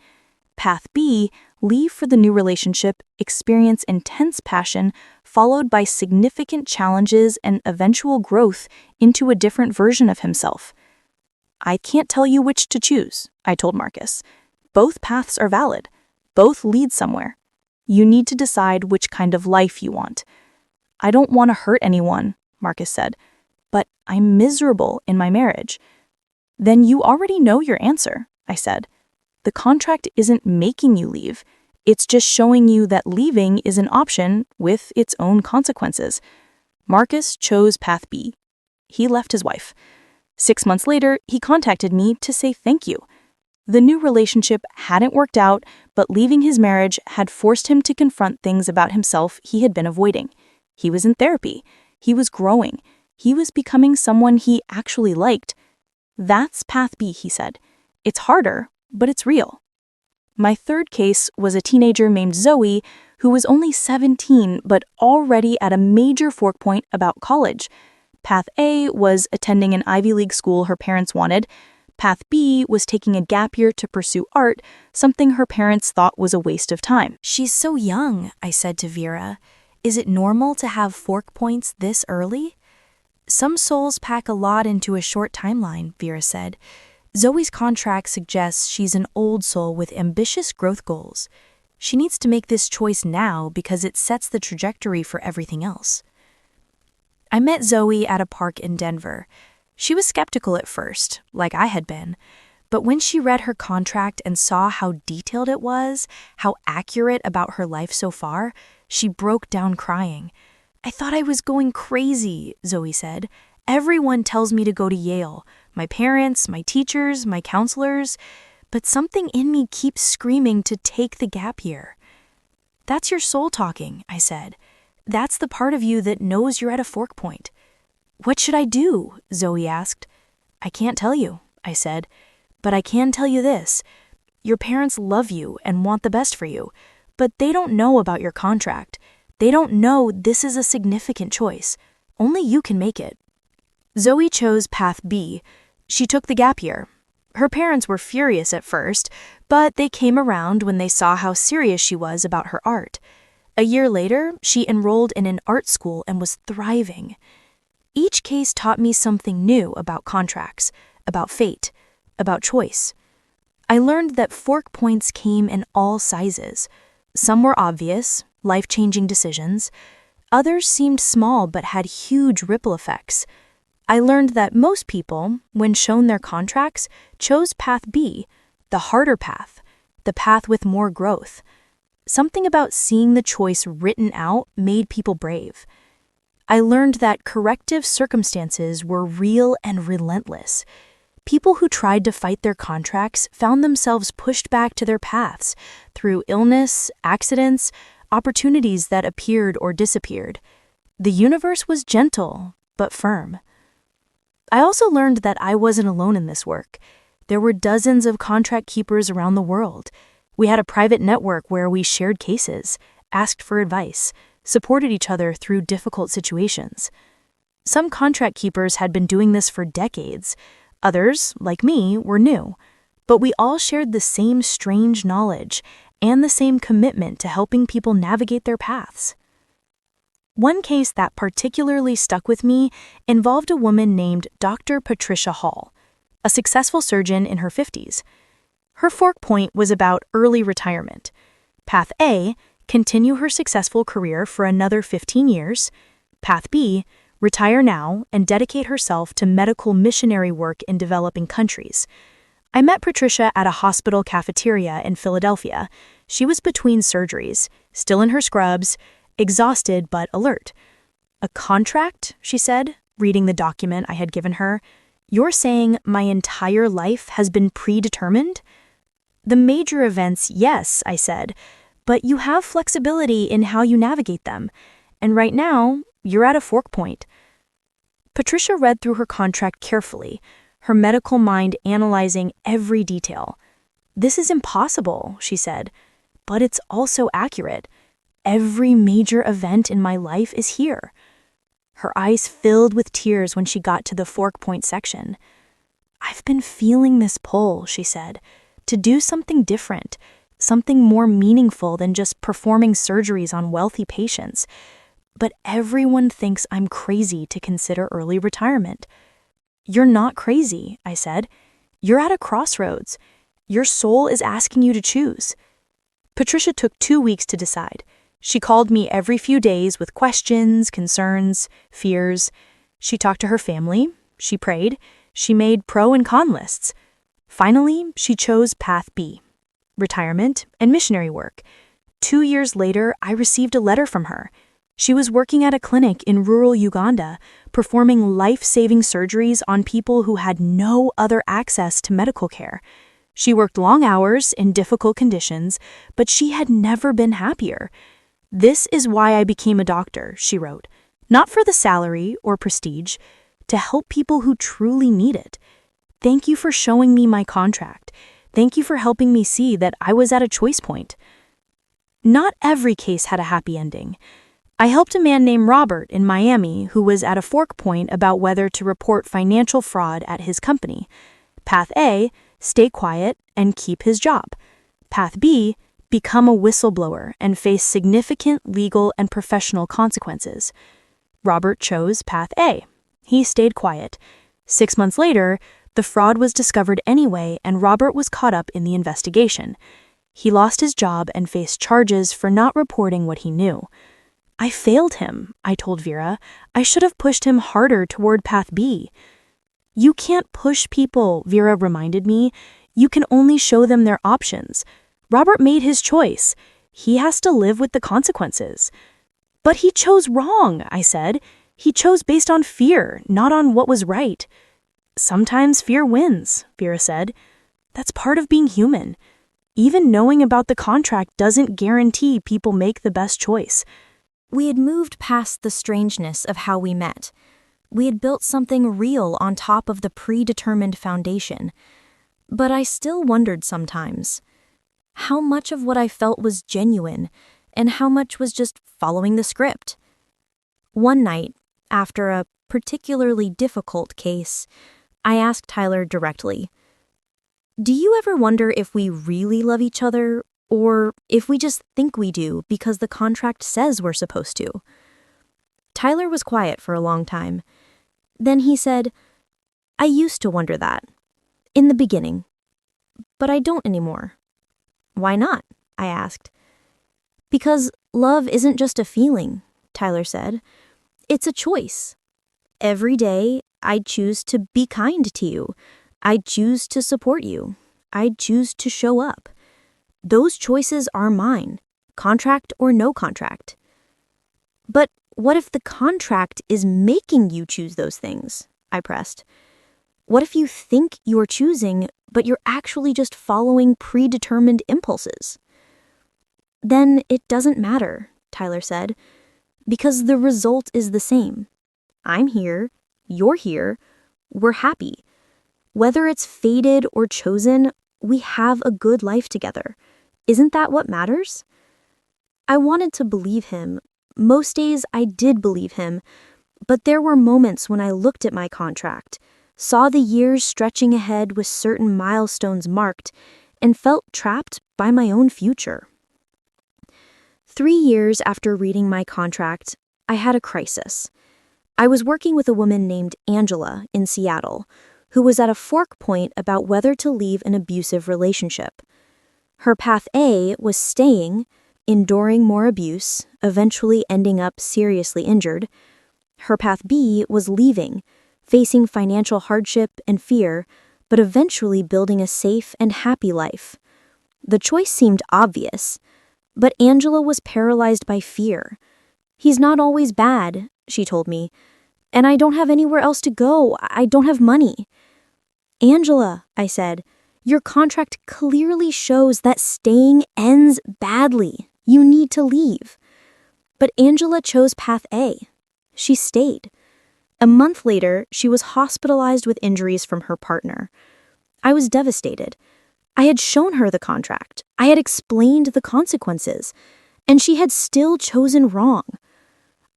Path B, leave for the new relationship, experience intense passion, followed by significant challenges and eventual growth into a different version of himself. I can't tell you which to choose, I told Marcus. Both paths are valid. Both lead somewhere. You need to decide which kind of life you want. I don't want to hurt anyone, Marcus said, but I'm miserable in my marriage. Then you already know your answer, I said. The contract isn't making you leave. It's just showing you that leaving is an option with its own consequences. Marcus chose path B. He left his wife. 6 months later, he contacted me to say thank you. The new relationship hadn't worked out, but leaving his marriage had forced him to confront things about himself he had been avoiding. He was in therapy. He was growing. He was becoming someone he actually liked. That's path B, he said. It's harder, but it's real. My third case was a teenager named Zoe who was only 17 but already at a major fork point about college. Path A was attending an Ivy League school her parents wanted. Path B was taking a gap year to pursue art, something her parents thought was a waste of time. She's so young, I said to Vera. Is it normal to have fork points this early? Some souls pack a lot into a short timeline, Vera said. Zoe's contract suggests she's an old soul with ambitious growth goals. She needs to make this choice now because it sets the trajectory for everything else. I met Zoe at a park in Denver. She was skeptical at first, like I had been, but when she read her contract and saw how detailed it was, how accurate about her life so far, she broke down crying. I thought I was going crazy, Zoe said. Everyone tells me to go to Yale. My parents, my teachers, my counselors, but something in me keeps screaming to take the gap year. That's your soul talking, I said. That's the part of you that knows you're at a fork point. What should I do? Zoe asked. I can't tell you, I said, but I can tell you this. Your parents love you and want the best for you, but they don't know about your contract. They don't know this is a significant choice. Only you can make it. Zoe chose path B. She took the gap year. Her parents were furious at first, but they came around when they saw how serious she was about her art. A year later, she enrolled in an art school and was thriving. Each case taught me something new about contracts, about fate, about choice. I learned that fork points came in all sizes. Some were obvious, life-changing decisions. Others seemed small but had huge ripple effects. I learned that most people, when shown their contracts, chose path B, the harder path, the path with more growth. Something about seeing the choice written out made people brave. I learned that corrective circumstances were real and relentless. People who tried to fight their contracts found themselves pushed back to their paths through illness, accidents, opportunities that appeared or disappeared. The universe was gentle, but firm. I also learned that I wasn't alone in this work. There were dozens of contract keepers around the world. We had a private network where we shared cases, asked for advice, supported each other through difficult situations. Some contract keepers had been doing this for decades. Others, like me, were new. But we all shared the same strange knowledge and the same commitment to helping people navigate their paths. One case that particularly stuck with me involved a woman named Dr. Patricia Hall, a successful surgeon in her 50s. Her fork point was about early retirement. Path A, continue her successful career for another 15 years. Path B, retire now and dedicate herself to medical missionary work in developing countries. I met Patricia at a hospital cafeteria in Philadelphia. She was between surgeries, still in her scrubs, exhausted but alert. A contract, she said, reading the document I had given her. You're saying my entire life has been predetermined? The major events, yes, I said, but you have flexibility in how you navigate them. And right now, you're at a fork point. Patricia read through her contract carefully, her medical mind analyzing every detail. This is impossible, she said, but it's also accurate. Every major event in my life is here. Her eyes filled with tears when she got to the fork point section. I've been feeling this pull, she said, to do something different, something more meaningful than just performing surgeries on wealthy patients. But everyone thinks I'm crazy to consider early retirement. You're not crazy, I said. You're at a crossroads. Your soul is asking you to choose. Patricia took 2 weeks to decide. She called me every few days with questions, concerns, fears. She talked to her family. She prayed. She made pro and con lists. Finally, she chose Path B, retirement and missionary work. 2 years later, I received a letter from her. She was working at a clinic in rural Uganda, performing life-saving surgeries on people who had no other access to medical care. She worked long hours in difficult conditions, but she had never been happier. This is why I became a doctor, she wrote. Not for the salary or prestige, to help people who truly need it. Thank you for showing me my contract. Thank you for helping me see that I was at a choice point. Not every case had a happy ending. I helped a man named Robert in Miami who was at a fork point about whether to report financial fraud at his company. Path A, stay quiet and keep his job. Path B, become a whistleblower and face significant legal and professional consequences. Robert chose Path A. He stayed quiet. 6 months later, the fraud was discovered anyway, and Robert was caught up in the investigation. He lost his job and faced charges for not reporting what he knew. I failed him, I told Vera. I should have pushed him harder toward Path B. You can't push people, Vera reminded me. You can only show them their options. Robert made his choice. He has to live with the consequences. But he chose wrong, I said. He chose based on fear, not on what was right. Sometimes fear wins, Vera said. That's part of being human. Even knowing about the contract doesn't guarantee people make the best choice. We had moved past the strangeness of how we met. We had built something real on top of the predetermined foundation. But I still wondered sometimes how much of what I felt was genuine and how much was just following the script. One night, after a particularly difficult case, I asked Tyler directly, "Do you ever wonder if we really love each other, or if we just think we do because the contract says we're supposed to?" Tyler was quiet for a long time. Then he said, "I used to wonder that, in the beginning, but I don't anymore." "Why not?" I asked. "Because love isn't just a feeling," Tyler said. "It's a choice. Every day, I choose to be kind to you. I choose to support you. I choose to show up. Those choices are mine, contract or no contract." "But what if the contract is making you choose those things?" I pressed. "What if you think you're choosing, but you're actually just following predetermined impulses?" "Then it doesn't matter," Tyler said, "because the result is the same. I'm here, you're here, we're happy. Whether it's fated or chosen, we have a good life together. Isn't that what matters?" I wanted to believe him. Most days I did believe him, but there were moments when I looked at my contract, saw the years stretching ahead with certain milestones marked, and felt trapped by my own future. 3 years after reading my contract, I had a crisis. I was working with a woman named Angela in Seattle, who was at a fork point about whether to leave an abusive relationship. Her path A was staying, enduring more abuse, eventually ending up seriously injured. Her path B was leaving, facing financial hardship and fear, but eventually building a safe and happy life. The choice seemed obvious, but Angela was paralyzed by fear. "He's not always bad," she told me, "and I don't have anywhere else to go. I don't have money." "Angela," I said, "your contract clearly shows that staying ends badly. You need to leave." But Angela chose path A. She stayed. A month later, she was hospitalized with injuries from her partner. I was devastated. I had shown her the contract. I had explained the consequences, and she had still chosen wrong.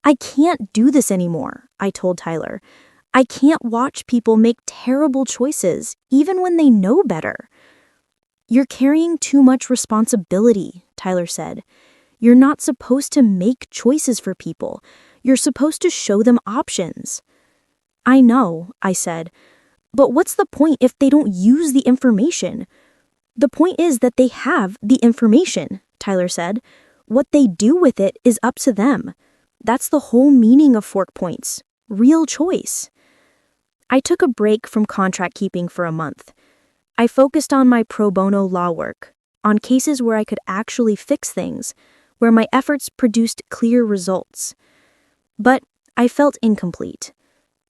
"I can't do this anymore," I told Tyler. "I can't watch people make terrible choices, even when they know better." "You're carrying too much responsibility," Tyler said. "You're not supposed to make choices for people. You're supposed to show them options." "I know," I said, But what's the point if they don't use the information? The point is that they have the information, Tyler said. What they do with it is up to them. That's the whole meaning of fork points. Real choice. I took a break from contract keeping for a month. I focused on my pro bono law work, on cases where I could actually fix things, where my efforts produced clear results. But I felt incomplete.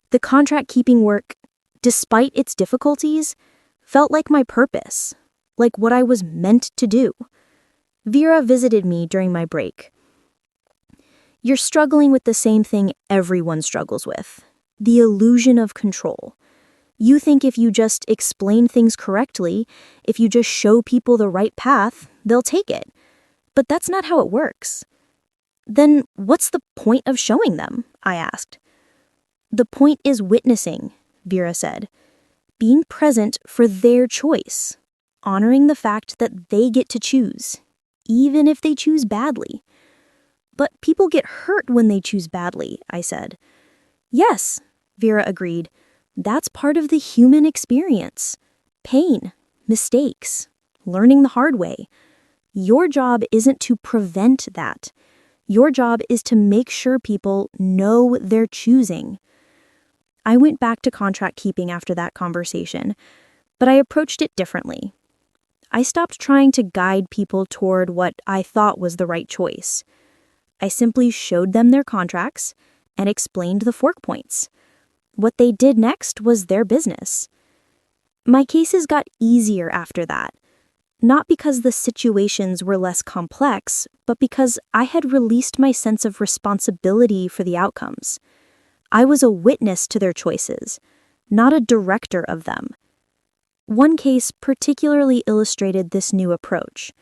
The contract keeping work, despite its difficulties, felt like my purpose, like what I was meant to do. Vera visited me during my break. You're struggling with the same thing everyone struggles with, the illusion of control. You think if you just explain things correctly, if you just show people the right path, they'll take it. But that's not how it works. Then what's the point of showing them? I asked. The point is witnessing, Vera said. Being present for their choice, honoring the fact that they get to choose, even if they choose badly. But people get hurt when they choose badly, I said. Yes, Vera agreed. That's part of the human experience. Pain, mistakes, learning the hard way. Your job isn't to prevent that. Your job is to make sure people know they're choosing. I went back to contract keeping after that conversation, but I approached it differently. I stopped trying to guide people toward what I thought was the right choice. I simply showed them their contracts and explained the fork points. What they did next was their business. My cases got easier after that, not because the situations were less complex, but because I had released my sense of responsibility for the outcomes. I was a witness to their choices, not a director of them. One case particularly illustrated this new approach.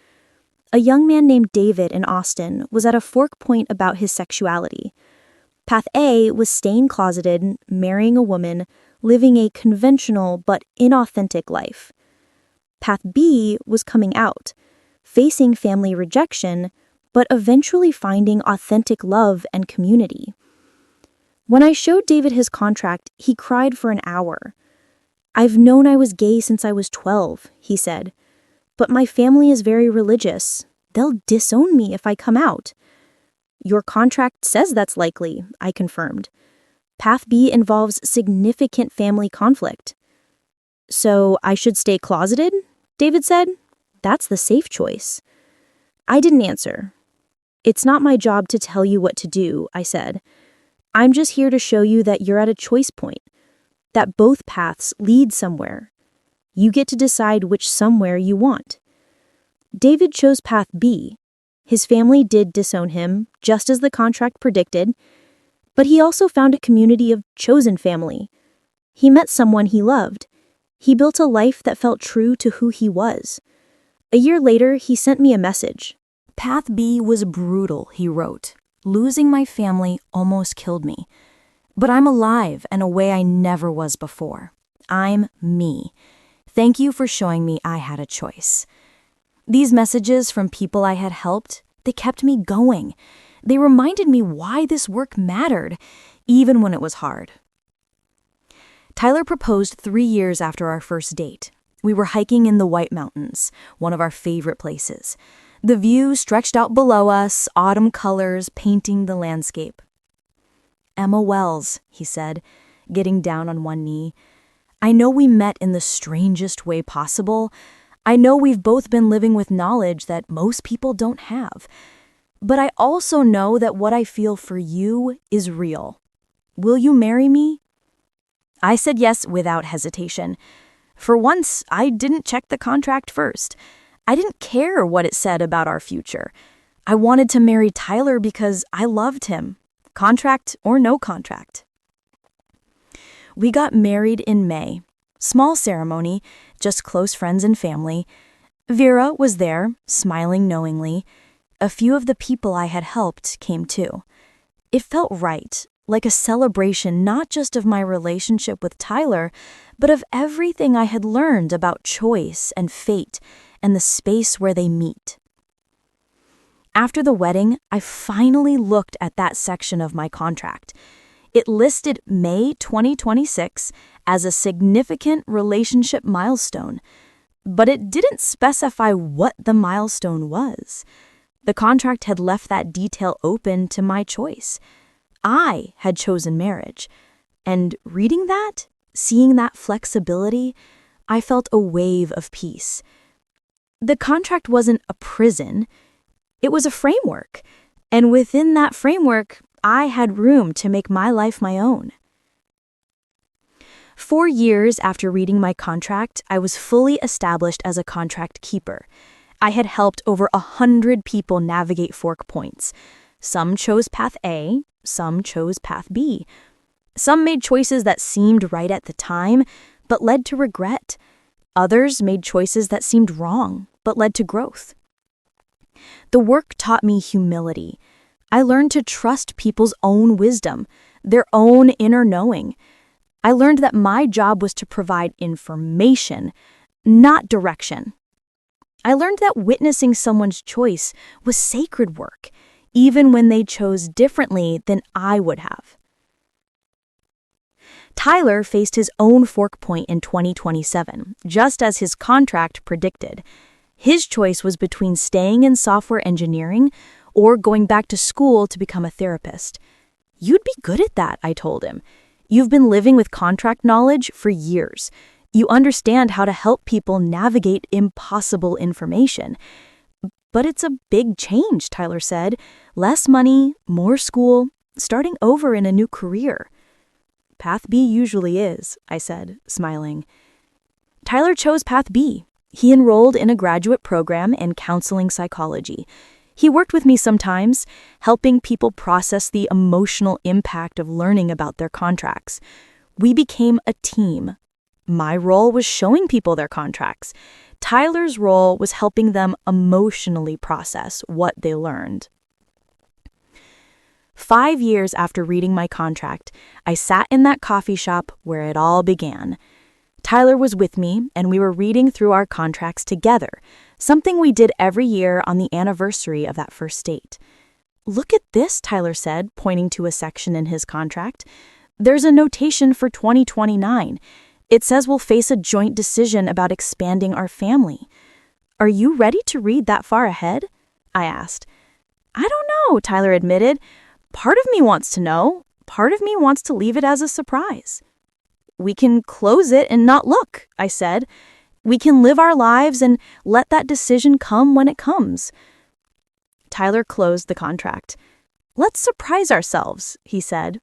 A young man named David in Austin was at a fork point about his sexuality. Path A was staying closeted, marrying a woman, living a conventional but inauthentic life. Path B was coming out, facing family rejection, but eventually finding authentic love and community. When I showed David his contract, he cried for an hour. I've known I was gay since I was 12, he said. But my family is very religious. They'll disown me if I come out. Your contract says that's likely, I confirmed. Path B involves significant family conflict. So I should stay closeted? David said. That's the safe choice. I didn't answer. It's not my job to tell you what to do, I said. I'm just here to show you that you're at a choice point, that both paths lead somewhere. You get to decide which somewhere you want. David chose path B. His family did disown him, just as the contract predicted, but he also found a community of chosen family. He met someone he loved. He built a life that felt true to who he was. A year later, he sent me a message. Path B was brutal, he wrote. Losing my family almost killed me. But I'm alive in a way I never was before. I'm me. Thank you for showing me I had a choice. These messages from people I had helped, they kept me going. They reminded me why this work mattered, even when it was hard. Tyler proposed 3 years after our first date. We were hiking in the White Mountains, one of our favorite places. The view stretched out below us, autumn colors painting the landscape. Emma Wells, he said, getting down on one knee. I know we met in the strangest way possible. I know we've both been living with knowledge that most people don't have. But I also know that what I feel for you is real. Will you marry me? I said yes without hesitation. For once, I didn't check the contract first. I didn't care what it said about our future. I wanted to marry Tyler because I loved him, contract or no contract. We got married in May. Small ceremony, just close friends and family. Vera was there, smiling knowingly. A few of the people I had helped came too. It felt right, like a celebration not just of my relationship with Tyler, but of everything I had learned about choice and fate and the space where they meet. After the wedding, I finally looked at that section of my contract. It listed May 2026 as a significant relationship milestone, but it didn't specify what the milestone was. The contract had left that detail open to my choice. I had chosen marriage, and reading that, seeing that flexibility, I felt a wave of peace. The contract wasn't a prison, it was a framework, and within that framework, I had room to make my life my own. 4 years after reading my contract, I was fully established as a contract keeper. I had helped over 100 people navigate fork points. Some chose path A, some chose path B. Some made choices that seemed right at the time, but led to regret. Others made choices that seemed wrong, but led to growth. The work taught me humility. I learned to trust people's own wisdom, their own inner knowing. I learned that my job was to provide information, not direction. I learned that witnessing someone's choice was sacred work, even when they chose differently than I would have. Tyler faced his own fork point in 2027, just as his contract predicted. His choice was between staying in software engineering or going back to school to become a therapist. "You'd be good at that," I told him. "You've been living with contract knowledge for years. You understand how to help people navigate impossible information." "But it's a big change," Tyler said. "Less money, more school, starting over in a new career." "Path B usually is," I said, smiling. Tyler chose Path B. He enrolled in a graduate program in counseling psychology. He worked with me sometimes, helping people process the emotional impact of learning about their contracts. We became a team. My role was showing people their contracts. Tyler's role was helping them emotionally process what they learned. 5 years after reading my contract, I sat in that coffee shop where it all began. Tyler was with me, and we were reading through our contracts together, something we did every year on the anniversary of that first date. "Look at this," Tyler said, pointing to a section in his contract. "There's a notation for 2029. It says we'll face a joint decision about expanding our family. Are you ready to read that far ahead?" I asked. "I don't know," Tyler admitted. "Part of me wants to know. Part of me wants to leave it as a surprise." "We can close it and not look," I said. "We can live our lives and let that decision come when it comes." Tyler closed the contract. "Let's surprise ourselves," he said.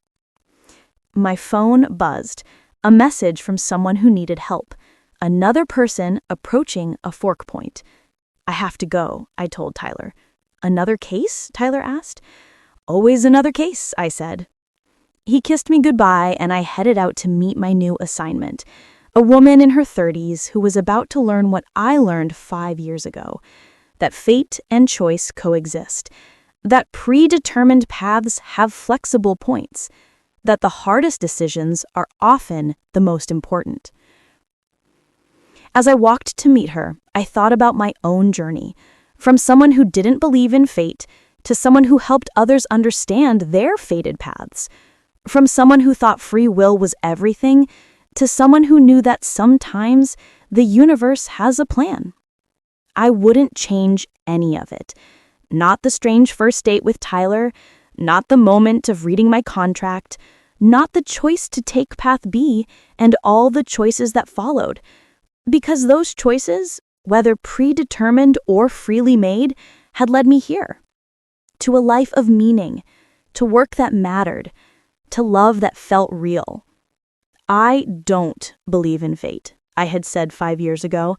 My phone buzzed. A message from someone who needed help. Another person approaching a fork point. "I have to go," I told Tyler. "Another case?" Tyler asked. "Always another case," I said. He kissed me goodbye, and I headed out to meet my new assignment, a woman in her 30s who was about to learn what I learned 5 years ago, that fate and choice coexist, that predetermined paths have flexible points, that the hardest decisions are often the most important. As I walked to meet her, I thought about my own journey, from someone who didn't believe in fate to someone who helped others understand their fated paths, from someone who thought free will was everything to someone who knew that sometimes the universe has a plan. I wouldn't change any of it. Not the strange first date with Tyler, not the moment of reading my contract, not the choice to take Path B and all the choices that followed. Because those choices, whether predetermined or freely made, had led me here. To a life of meaning, to work that mattered, to love that felt real. I don't believe in fate, I had said 5 years ago,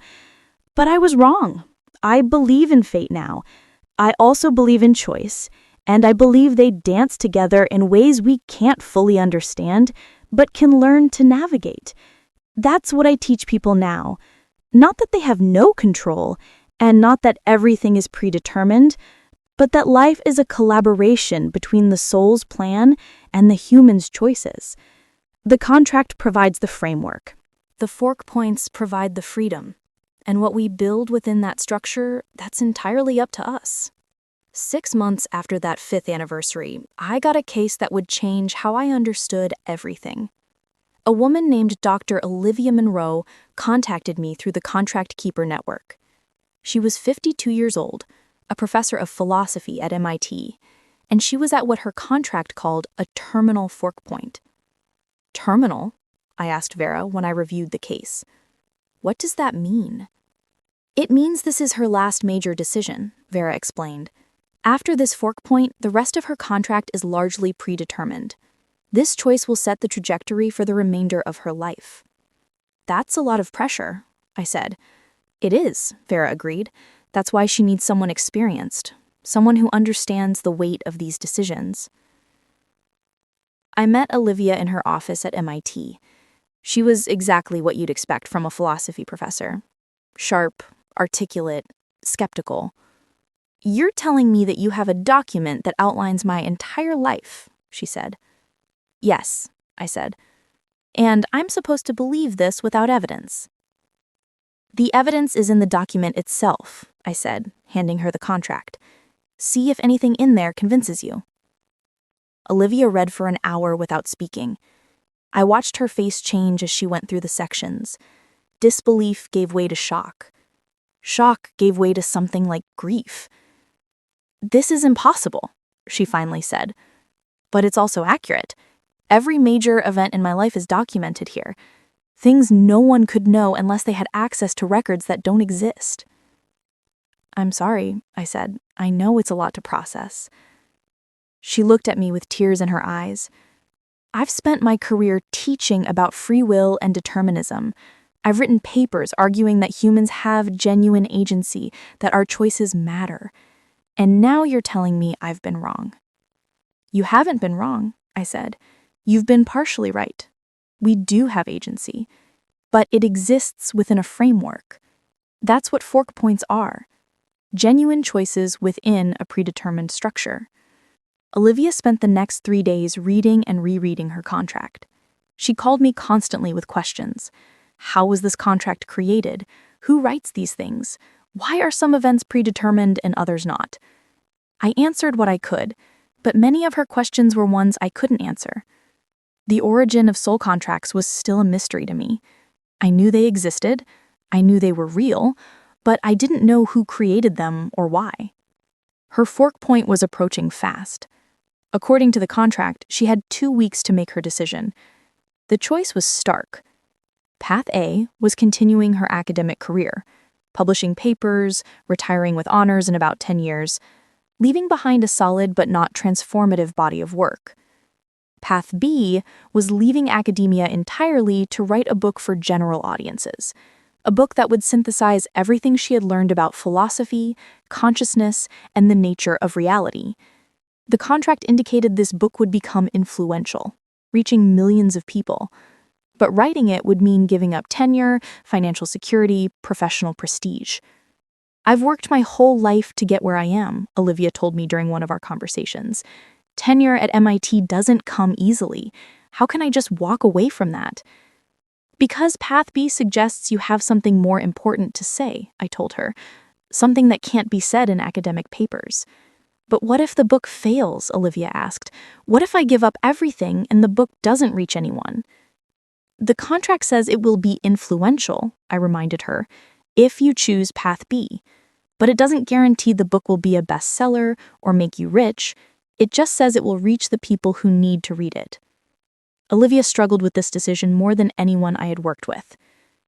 but I was wrong. I believe in fate now. I also believe in choice, and I believe they dance together in ways we can't fully understand, but can learn to navigate. That's what I teach people now. Not that they have no control, and not that everything is predetermined, but that life is a collaboration between the soul's plan and the human's choices. The contract provides the framework. The fork points provide the freedom. And what we build within that structure, that's entirely up to us. 6 months after that 5th anniversary, I got a case that would change how I understood everything. A woman named Dr. Olivia Monroe contacted me through the Contract Keeper Network. She was 52 years old, a professor of philosophy at MIT, and she was at what her contract called a terminal fork point. Terminal? I asked Vera when I reviewed the case. What does that mean? It means this is her last major decision, Vera explained. After this fork point, the rest of her contract is largely predetermined. This choice will set the trajectory for the remainder of her life. That's a lot of pressure, I said. It is, Vera agreed. That's why she needs someone experienced, someone who understands the weight of these decisions. I met Olivia in her office at MIT. She was exactly what you'd expect from a philosophy professor. Sharp, articulate, skeptical. "You're telling me that you have a document that outlines my entire life," she said. "Yes," I said. "And I'm supposed to believe this without evidence." "The evidence is in the document itself," I said, handing her the contract. "See if anything in there convinces you." Olivia read for an hour without speaking. I watched her face change as she went through the sections. Disbelief gave way to shock. Shock gave way to something like grief. "This is impossible," she finally said. "But it's also accurate. Every major event in my life is documented here. Things no one could know unless they had access to records that don't exist." "I'm sorry," I said. "I know it's a lot to process." She looked at me with tears in her eyes. "I've spent my career teaching about free will and determinism. I've written papers arguing that humans have genuine agency, that our choices matter. And now you're telling me I've been wrong." "You haven't been wrong," I said. "You've been partially right. We do have agency, but it exists within a framework. That's what fork points are. Genuine choices within a predetermined structure." Olivia spent the next 3 days reading and rereading her contract. She called me constantly with questions. How was this contract created? Who writes these things? Why are some events predetermined and others not? I answered what I could, but many of her questions were ones I couldn't answer. The origin of soul contracts was still a mystery to me. I knew they existed, I knew they were real, but I didn't know who created them or why. Her fork point was approaching fast. According to the contract, she had 2 weeks to make her decision. The choice was stark. Path A was continuing her academic career, publishing papers, retiring with honors in about 10 years, leaving behind a solid but not transformative body of work. Path B was leaving academia entirely to write a book for general audiences, a book that would synthesize everything she had learned about philosophy, consciousness, and the nature of reality. The contract indicated this book would become influential, reaching millions of people. But writing it would mean giving up tenure, financial security, professional prestige. "I've worked my whole life to get where I am," Olivia told me during one of our conversations. "Tenure at MIT doesn't come easily. How can I just walk away from that?" "Because Path B suggests you have something more important to say," I told her. "Something that can't be said in academic papers." "But what if the book fails?" Olivia asked. "What if I give up everything and the book doesn't reach anyone?" "The contract says it will be influential," I reminded her, "if you choose Path B. But it doesn't guarantee the book will be a bestseller or make you rich. It just says it will reach the people who need to read it." Olivia struggled with this decision more than anyone I had worked with.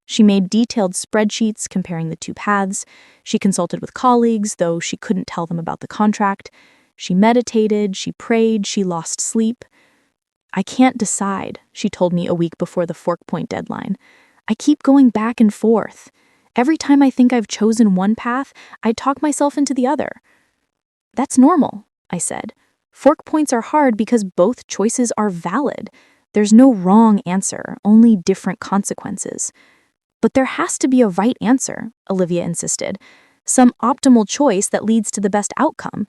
She made detailed spreadsheets comparing the 2 paths. She consulted with colleagues, though she couldn't tell them about the contract. She meditated, she prayed, she lost sleep. "I can't decide," she told me a week before the fork point deadline. "I keep going back and forth. Every time I think I've chosen one path, I talk myself into the other." "That's normal," I said. "Fork points are hard because both choices are valid. There's no wrong answer, only different consequences." "But there has to be a right answer," Olivia insisted. "Some optimal choice that leads to the best outcome."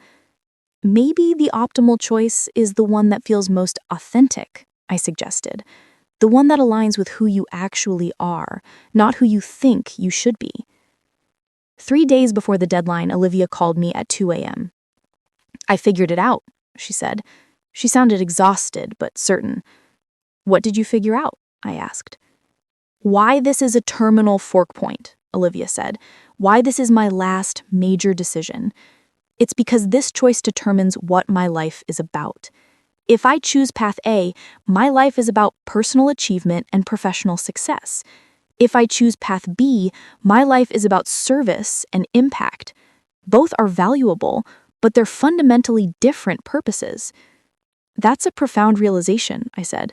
"Maybe the optimal choice is the one that feels most authentic," I suggested. "The one that aligns with who you actually are, not who you think you should be." 3 days before the deadline, Olivia called me at 2 a.m. "I figured it out," she said. She sounded exhausted, but certain. "What did you figure out?" I asked. Why this is a terminal fork point, Olivia said. Why this is my last major decision. It's because this choice determines what my life is about. If I choose path A, my life is about personal achievement and professional success. If I choose path B, my life is about service and impact. Both are valuable, but they're fundamentally different purposes. That's a profound realization, I said.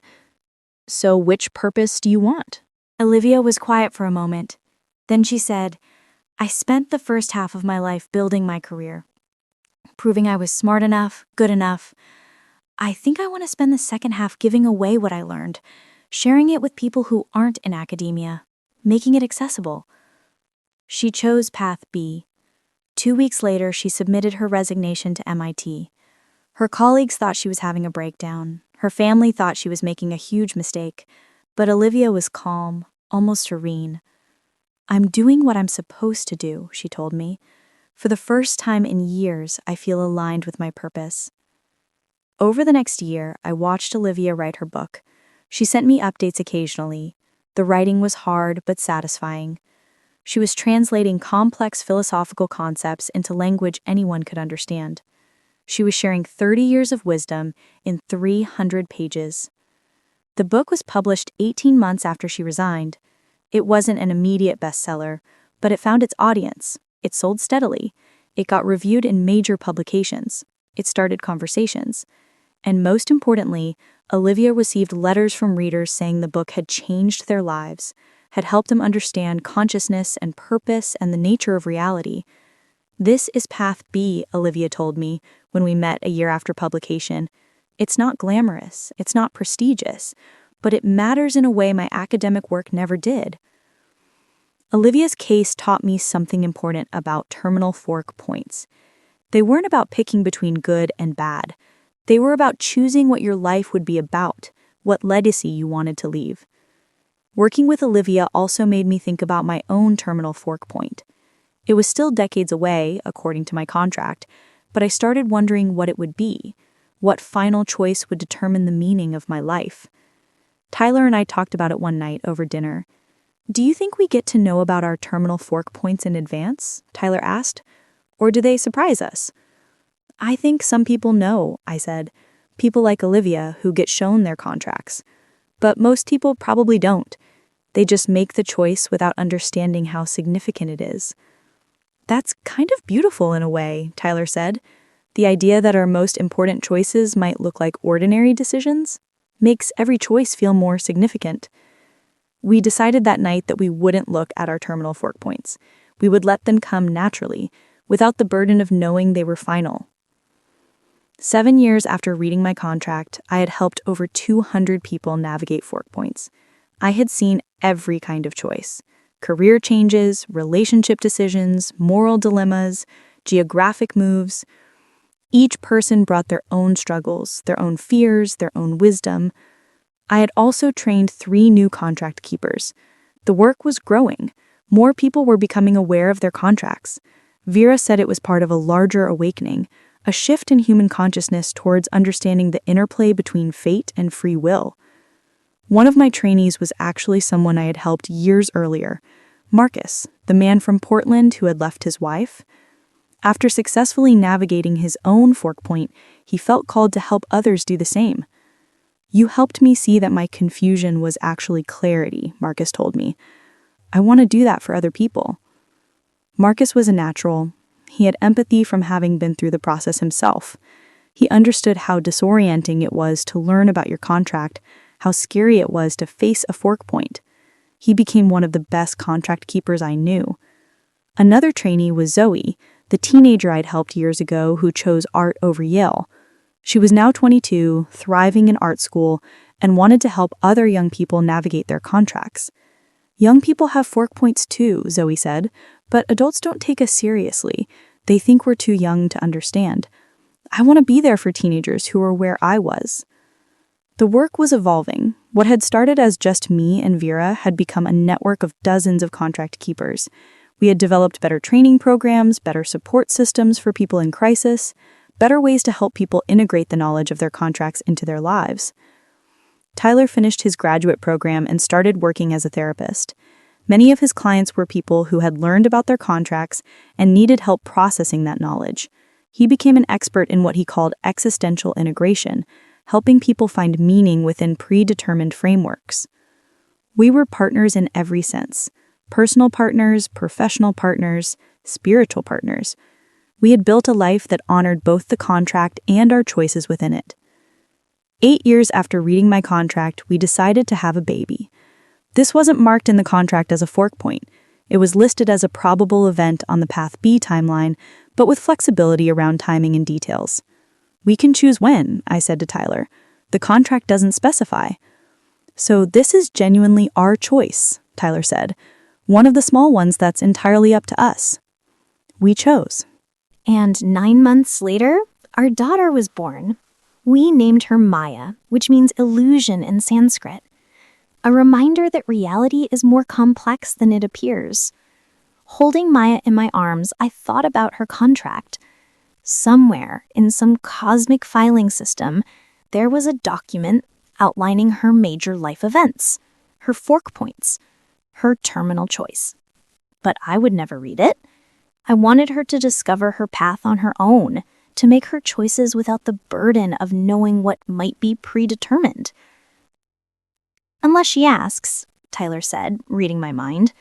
So which purpose do you want? Olivia was quiet for a moment. Then she said, I spent the first half of my life building my career, proving I was smart enough, good enough. I think I want to spend the second half giving away what I learned, sharing it with people who aren't in academia, making it accessible. She chose path B. 2 weeks later, she submitted her resignation to MIT. Her colleagues thought she was having a breakdown. Her family thought she was making a huge mistake. But Olivia was calm, almost serene. I'm doing what I'm supposed to do, she told me. For the first time in years, I feel aligned with my purpose. Over the next year, I watched Olivia write her book. She sent me updates occasionally. The writing was hard but satisfying. She was translating complex philosophical concepts into language anyone could understand. She was sharing 30 years of wisdom in 300 pages. The book was published 18 months after she resigned. It wasn't an immediate bestseller, but it found its audience. It sold steadily. It got reviewed in major publications. It started conversations. And most importantly, Olivia received letters from readers saying the book had changed their lives, had helped them understand consciousness and purpose and the nature of reality. This is path B, Olivia told me when we met a year after publication. It's not glamorous, it's not prestigious, but it matters in a way my academic work never did. Olivia's case taught me something important about terminal fork points. They weren't about picking between good and bad. They were about choosing what your life would be about, what legacy you wanted to leave. Working with Olivia also made me think about my own terminal fork point. It was still decades away, according to my contract, but I started wondering what it would be, what final choice would determine the meaning of my life. Tyler and I talked about it one night over dinner. Do you think we get to know about our terminal fork points in advance? Tyler asked. Or do they surprise us? I think some people know, I said. People like Olivia who get shown their contracts. But most people probably don't. They just make the choice without understanding how significant it is. That's kind of beautiful in a way, Tyler said. The idea that our most important choices might look like ordinary decisions makes every choice feel more significant. We decided that night that we wouldn't look at our terminal fork points. We would let them come naturally, without the burden of knowing they were final. 7 years after reading my contract, I had helped over 200 people navigate fork points. I had seen every kind of choice: career changes, relationship decisions, moral dilemmas, geographic moves. Each person brought their own struggles, their own fears, their own wisdom. I had also trained 3 new contract keepers. The work was growing. More people were becoming aware of their contracts. Vera said it was part of a larger awakening, a shift in human consciousness towards understanding the interplay between fate and free will. One of my trainees was actually someone I had helped years earlier, Marcus, the man from Portland who had left his wife. After successfully navigating his own fork point, he felt called to help others do the same. You helped me see that my confusion was actually clarity, Marcus told me. I want to do that for other people. Marcus was a natural. He had empathy from having been through the process himself. He understood how disorienting it was to learn about your contract, how scary it was to face a fork point. He became one of the best contract keepers I knew. Another trainee was Zoe, the teenager I'd helped years ago who chose art over Yale. She was now 22, thriving in art school, and wanted to help other young people navigate their contracts. Young people have fork points too, Zoe said, but adults don't take us seriously. They think we're too young to understand. I want to be there for teenagers who are where I was. The work was evolving. What had started as just me and Vera had become a network of dozens of contract keepers. We had developed better training programs, better support systems for people in crisis, better ways to help people integrate the knowledge of their contracts into their lives. Tyler finished his graduate program and started working as a therapist. Many of his clients were people who had learned about their contracts and needed help processing that knowledge. He became an expert in what he called existential integration, helping people find meaning within predetermined frameworks. We were partners in every sense: personal partners, professional partners, spiritual partners. We had built a life that honored both the contract and our choices within it. 8 years after reading my contract, we decided to have a baby. This wasn't marked in the contract as a fork point. It was listed as a probable event on the Path B timeline, but with flexibility around timing and details. "We can choose when," I said to Tyler. "The contract doesn't specify." "So this is genuinely our choice," Tyler said. "One of the small ones that's entirely up to us." We chose. And 9 months later, our daughter was born. We named her Maya, which means illusion in Sanskrit. A reminder that reality is more complex than it appears. Holding Maya in my arms, I thought about her contract. Somewhere in some cosmic filing system, there was a document outlining her major life events, her fork points, her terminal choice. But I would never read it. I wanted her to discover her path on her own, to make her choices without the burden of knowing what might be predetermined. "Unless she asks," Tyler said, reading my mind.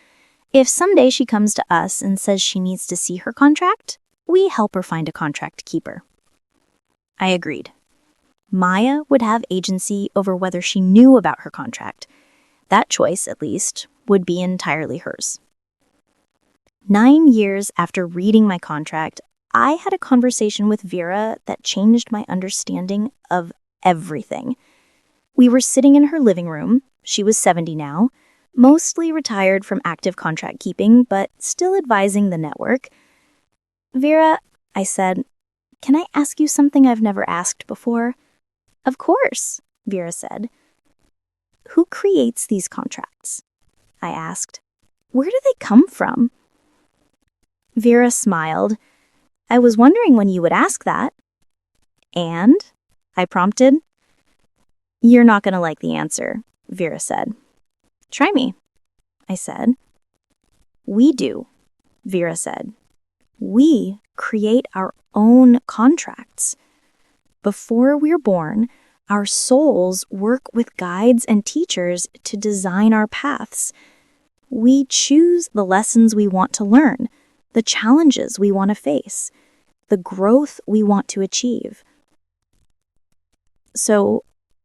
"If someday she comes to us and says she needs to see her contract, we help her find a contract keeper." I agreed. Maya would have agency over whether she knew about her contract. That choice, at least, would be entirely hers. 9 years after reading my contract, I had a conversation with Vera that changed my understanding of everything. We were sitting in her living room. She was 70 now, mostly retired from active contract keeping, but still advising the network. "Vera," I said, "can I ask you something I've never asked before?" "Of course," Vera said. "Who creates these contracts?" I asked. "Where do they come from?" Vera smiled. "I was wondering when you would ask that." "And?" I prompted. "You're not going to like the answer," Vera said. "Try me," I said. "We do," Vera said. "We create our own contracts. Before we're born, our souls work with guides and teachers to design our paths. We choose the lessons we want to learn, the challenges we want to face, the growth we want to achieve." "So,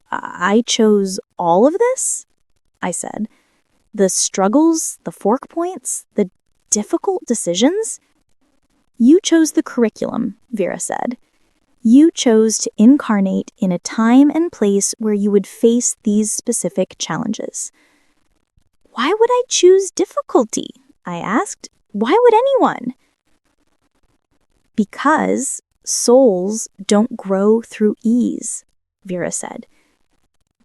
I chose all of this?" I said. "The struggles, the fork points, the difficult decisions?" "You chose the curriculum," Vera said. "You chose to incarnate in a time and place where you would face these specific challenges." "Why would I choose difficulty?" I asked. "Why would anyone?" "Because souls don't grow through ease," Vera said.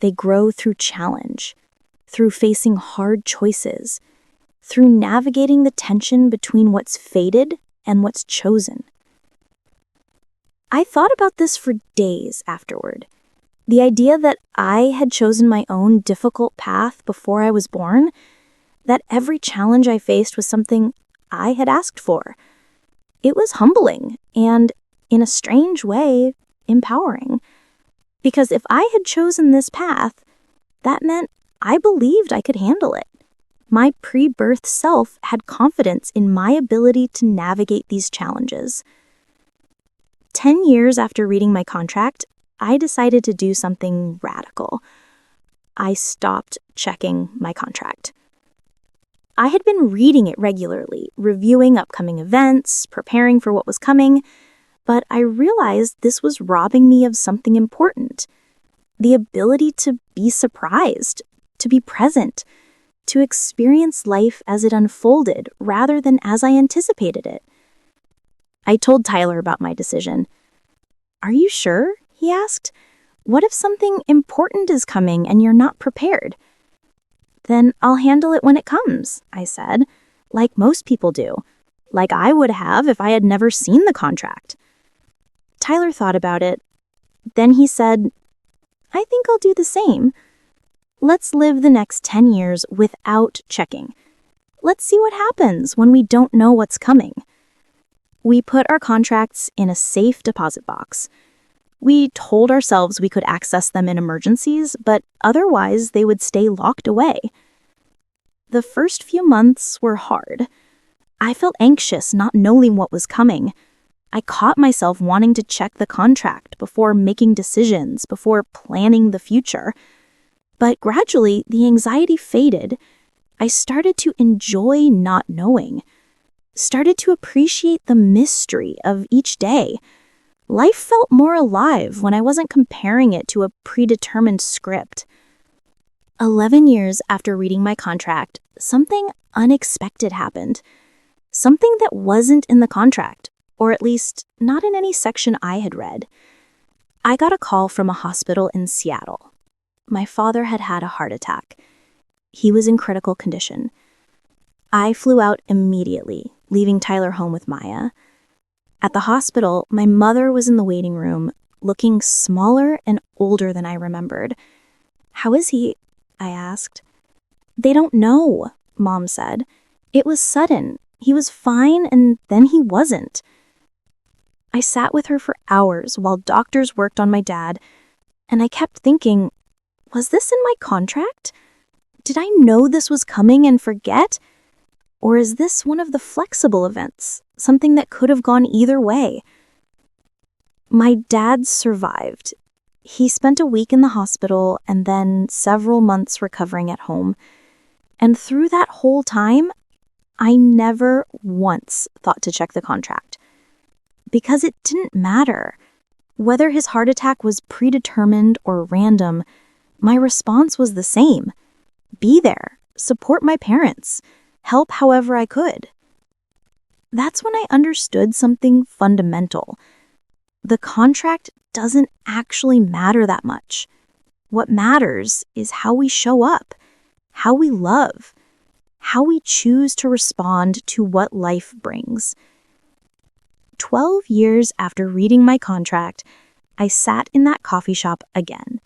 "They grow through challenge, through facing hard choices, through navigating the tension between what's fated and what's chosen." I thought about this for days afterward. The idea that I had chosen my own difficult path before I was born, that every challenge I faced was something I had asked for. It was humbling and, in a strange way, empowering. Because if I had chosen this path, that meant I believed I could handle it. My pre-birth self had confidence in my ability to navigate these challenges. 10 years after reading my contract, I decided to do something radical. I stopped checking my contract. I had been reading it regularly, reviewing upcoming events, preparing for what was coming, but I realized this was robbing me of something important: the ability to be surprised, to be present, to experience life as it unfolded rather than as I anticipated it. I told Tyler about my decision. "Are you sure?" he asked. "What if something important is coming and you're not prepared?" "Then I'll handle it when it comes," I said, like most people do, like I would have if I had never seen the contract. Tyler thought about it. Then he said, "I think I'll do the same. Let's live the next 10 years without checking. Let's see what happens when we don't know what's coming. We put our contracts in a safe deposit box. We told ourselves we could access them in emergencies, but otherwise they would stay locked away. The first few months were hard. I felt anxious not knowing what was coming. I caught myself wanting to check the contract before making decisions, before planning the future. But gradually, the anxiety faded. I started to enjoy not knowing, started to appreciate the mystery of each day. Life felt more alive when I wasn't comparing it to a predetermined script. 11 years after reading my contract, something unexpected happened. Something that wasn't in the contract, or at least not in any section I had read. I got a call from a hospital in Seattle. My father had had a heart attack. He was in critical condition. I flew out immediately, leaving Tyler home with Maya. At the hospital, my mother was in the waiting room, looking smaller and older than I remembered. "How is he?" I asked. "They don't know," Mom said. "It was sudden. He was fine, and then he wasn't." I sat with her for hours while doctors worked on my dad, and I kept thinking, was this in my contract? Did I know this was coming and forget? Or is this one of the flexible events, something that could have gone either way? My dad survived. He spent a week in the hospital and then several months recovering at home. And through that whole time, I never once thought to check the contract. Because it didn't matter. Whether his heart attack was predetermined or random, my response was the same. Be there, support my parents, help however I could. That's when I understood something fundamental. The contract doesn't actually matter that much. What matters is how we show up, how we love, how we choose to respond to what life brings. 12 years after reading my contract, I sat in that coffee shop again.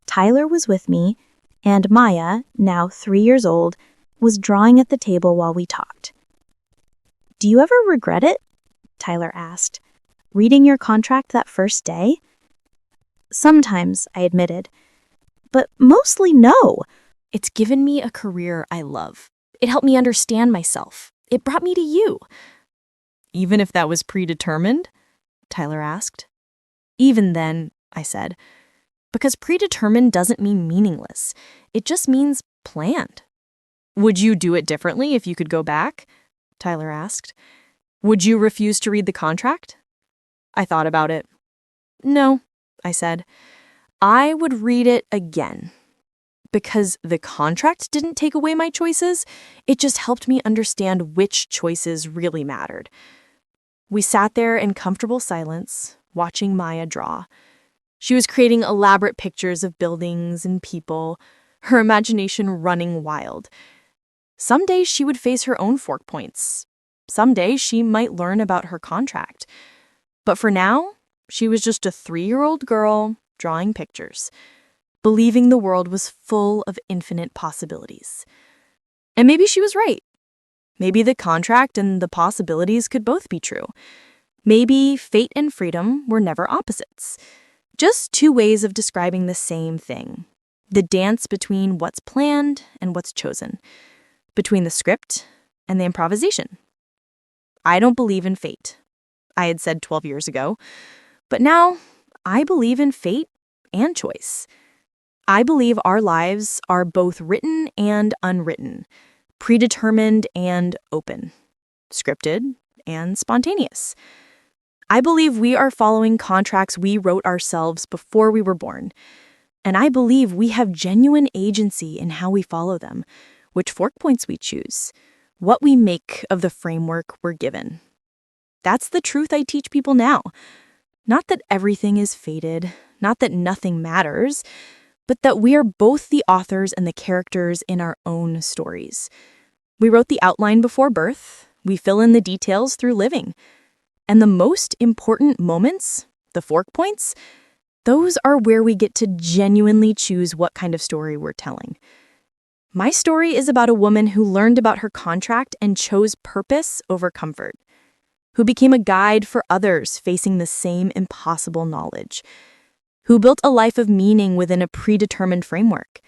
Tyler was with me, and Maya, now 3 years old, was drawing at the table while we talked. "Do you ever regret it?" Tyler asked. "Reading your contract that first day?" "Sometimes," I admitted. "But mostly no." It's given me a career I love. It helped me understand myself. It brought me to you. Even if that was predetermined? Tyler asked. Even then, I said, because predetermined doesn't mean meaningless. It just means planned. Would you do it differently if you could go back? Tyler asked. Would you refuse to read the contract? I thought about it. No, I said. I would read it again. Because the contract didn't take away my choices, it just helped me understand which choices really mattered. We sat there in comfortable silence, watching Maya draw. She was creating elaborate pictures of buildings and people, her imagination running wild. Some days she would face her own fork points. Some days she might learn about her contract. But for now, she was just a 3-year-old girl drawing pictures, believing the world was full of infinite possibilities. And maybe she was right. Maybe the contract and the possibilities could both be true. Maybe fate and freedom were never opposites. Just two ways of describing the same thing. The dance between what's planned and what's chosen. Between the script and the improvisation. I don't believe in fate, I had said 12 years ago. But now, I believe in fate and choice. I believe our lives are both written and unwritten, predetermined and open, scripted and spontaneous. I believe we are following contracts we wrote ourselves before we were born, and I believe we have genuine agency in how we follow them, which fork points we choose, what we make of the framework we're given. That's the truth I teach people now. Not that everything is fated, not that nothing matters, but that we are both the authors and the characters in our own stories. We wrote the outline before birth, we fill in the details through living. And the most important moments, the fork points, Those are where we get to genuinely choose what kind of story we're telling. My story is about a woman who learned about her contract and chose purpose over comfort, who became a guide for others facing the same impossible knowledge, who built a life of meaning within a predetermined framework.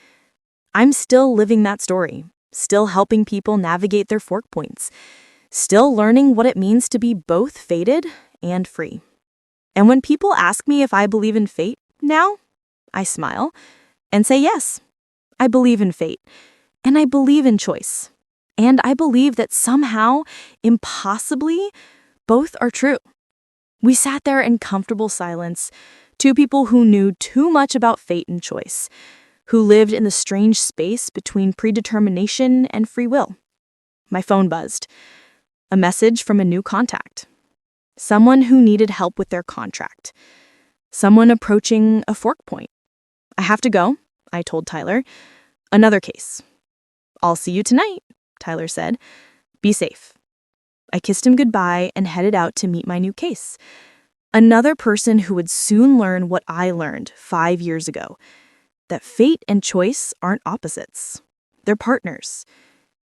I'm still living that story, still helping people navigate their fork points, still learning what it means to be both fated and free. And when people ask me if I believe in fate now, I smile and say yes, I believe in fate, and I believe in choice. And I believe that somehow, impossibly, both are true. We sat there in comfortable silence, two people who knew too much about fate and choice, who lived in the strange space between predetermination and free will. My phone buzzed. A message from a new contact. Someone who needed help with their contract. Someone approaching a fork point. I have to go, I told Tyler. Another case. I'll see you tonight, Tyler said. Be safe. I kissed him goodbye and headed out to meet my new case. Another person who would soon learn what I learned 5 years ago. That fate and choice aren't opposites. They're partners.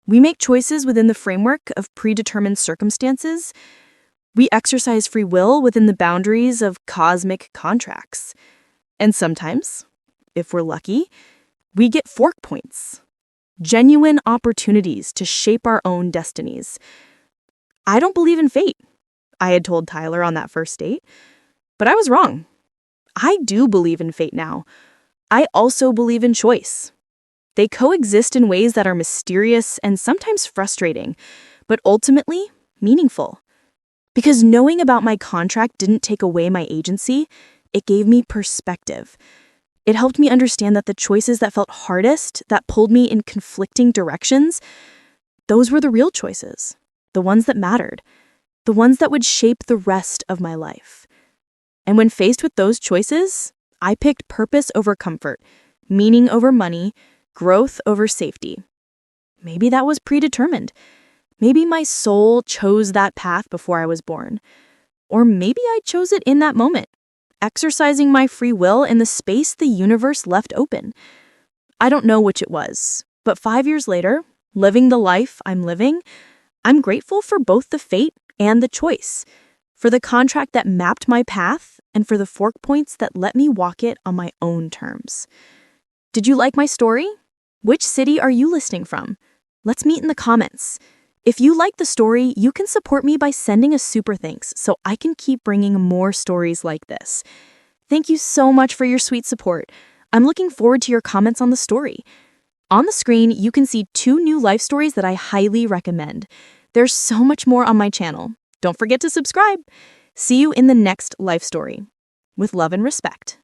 We make choices within the framework of predetermined circumstances. We exercise free will within the boundaries of cosmic contracts. And sometimes, if we're lucky, we get fork points. Genuine opportunities to shape our own destinies. I don't believe in fate, I had told Tyler on that first date, but I was wrong. I do believe in fate now. I also believe in choice. They coexist in ways that are mysterious and sometimes frustrating, but ultimately meaningful. Because knowing about my contract didn't take away my agency, it gave me perspective. It helped me understand that the choices that felt hardest, that pulled me in conflicting directions, those were the real choices, the ones that mattered, the ones that would shape the rest of my life. And when faced with those choices, I picked purpose over comfort, meaning over money, growth over safety. Maybe that was predetermined. Maybe my soul chose that path before I was born. Or maybe I chose it in that moment, exercising my free will in the space the universe left open. I don't know which it was, but 5 years later, living the life I'm living, I'm grateful for both the fate and the choice, for the contract that mapped my path and for the fork points that let me walk it on my own terms. Did you like my story? Which city are you listening from? Let's meet in the comments. If you like the story, you can support me by sending a super thanks so I can keep bringing more stories like this. Thank you so much for your sweet support. I'm looking forward to your comments on the story. On the screen, you can see 2 new life stories that I highly recommend. There's so much more on my channel. Don't forget to subscribe. See you in the next life story. With love and respect.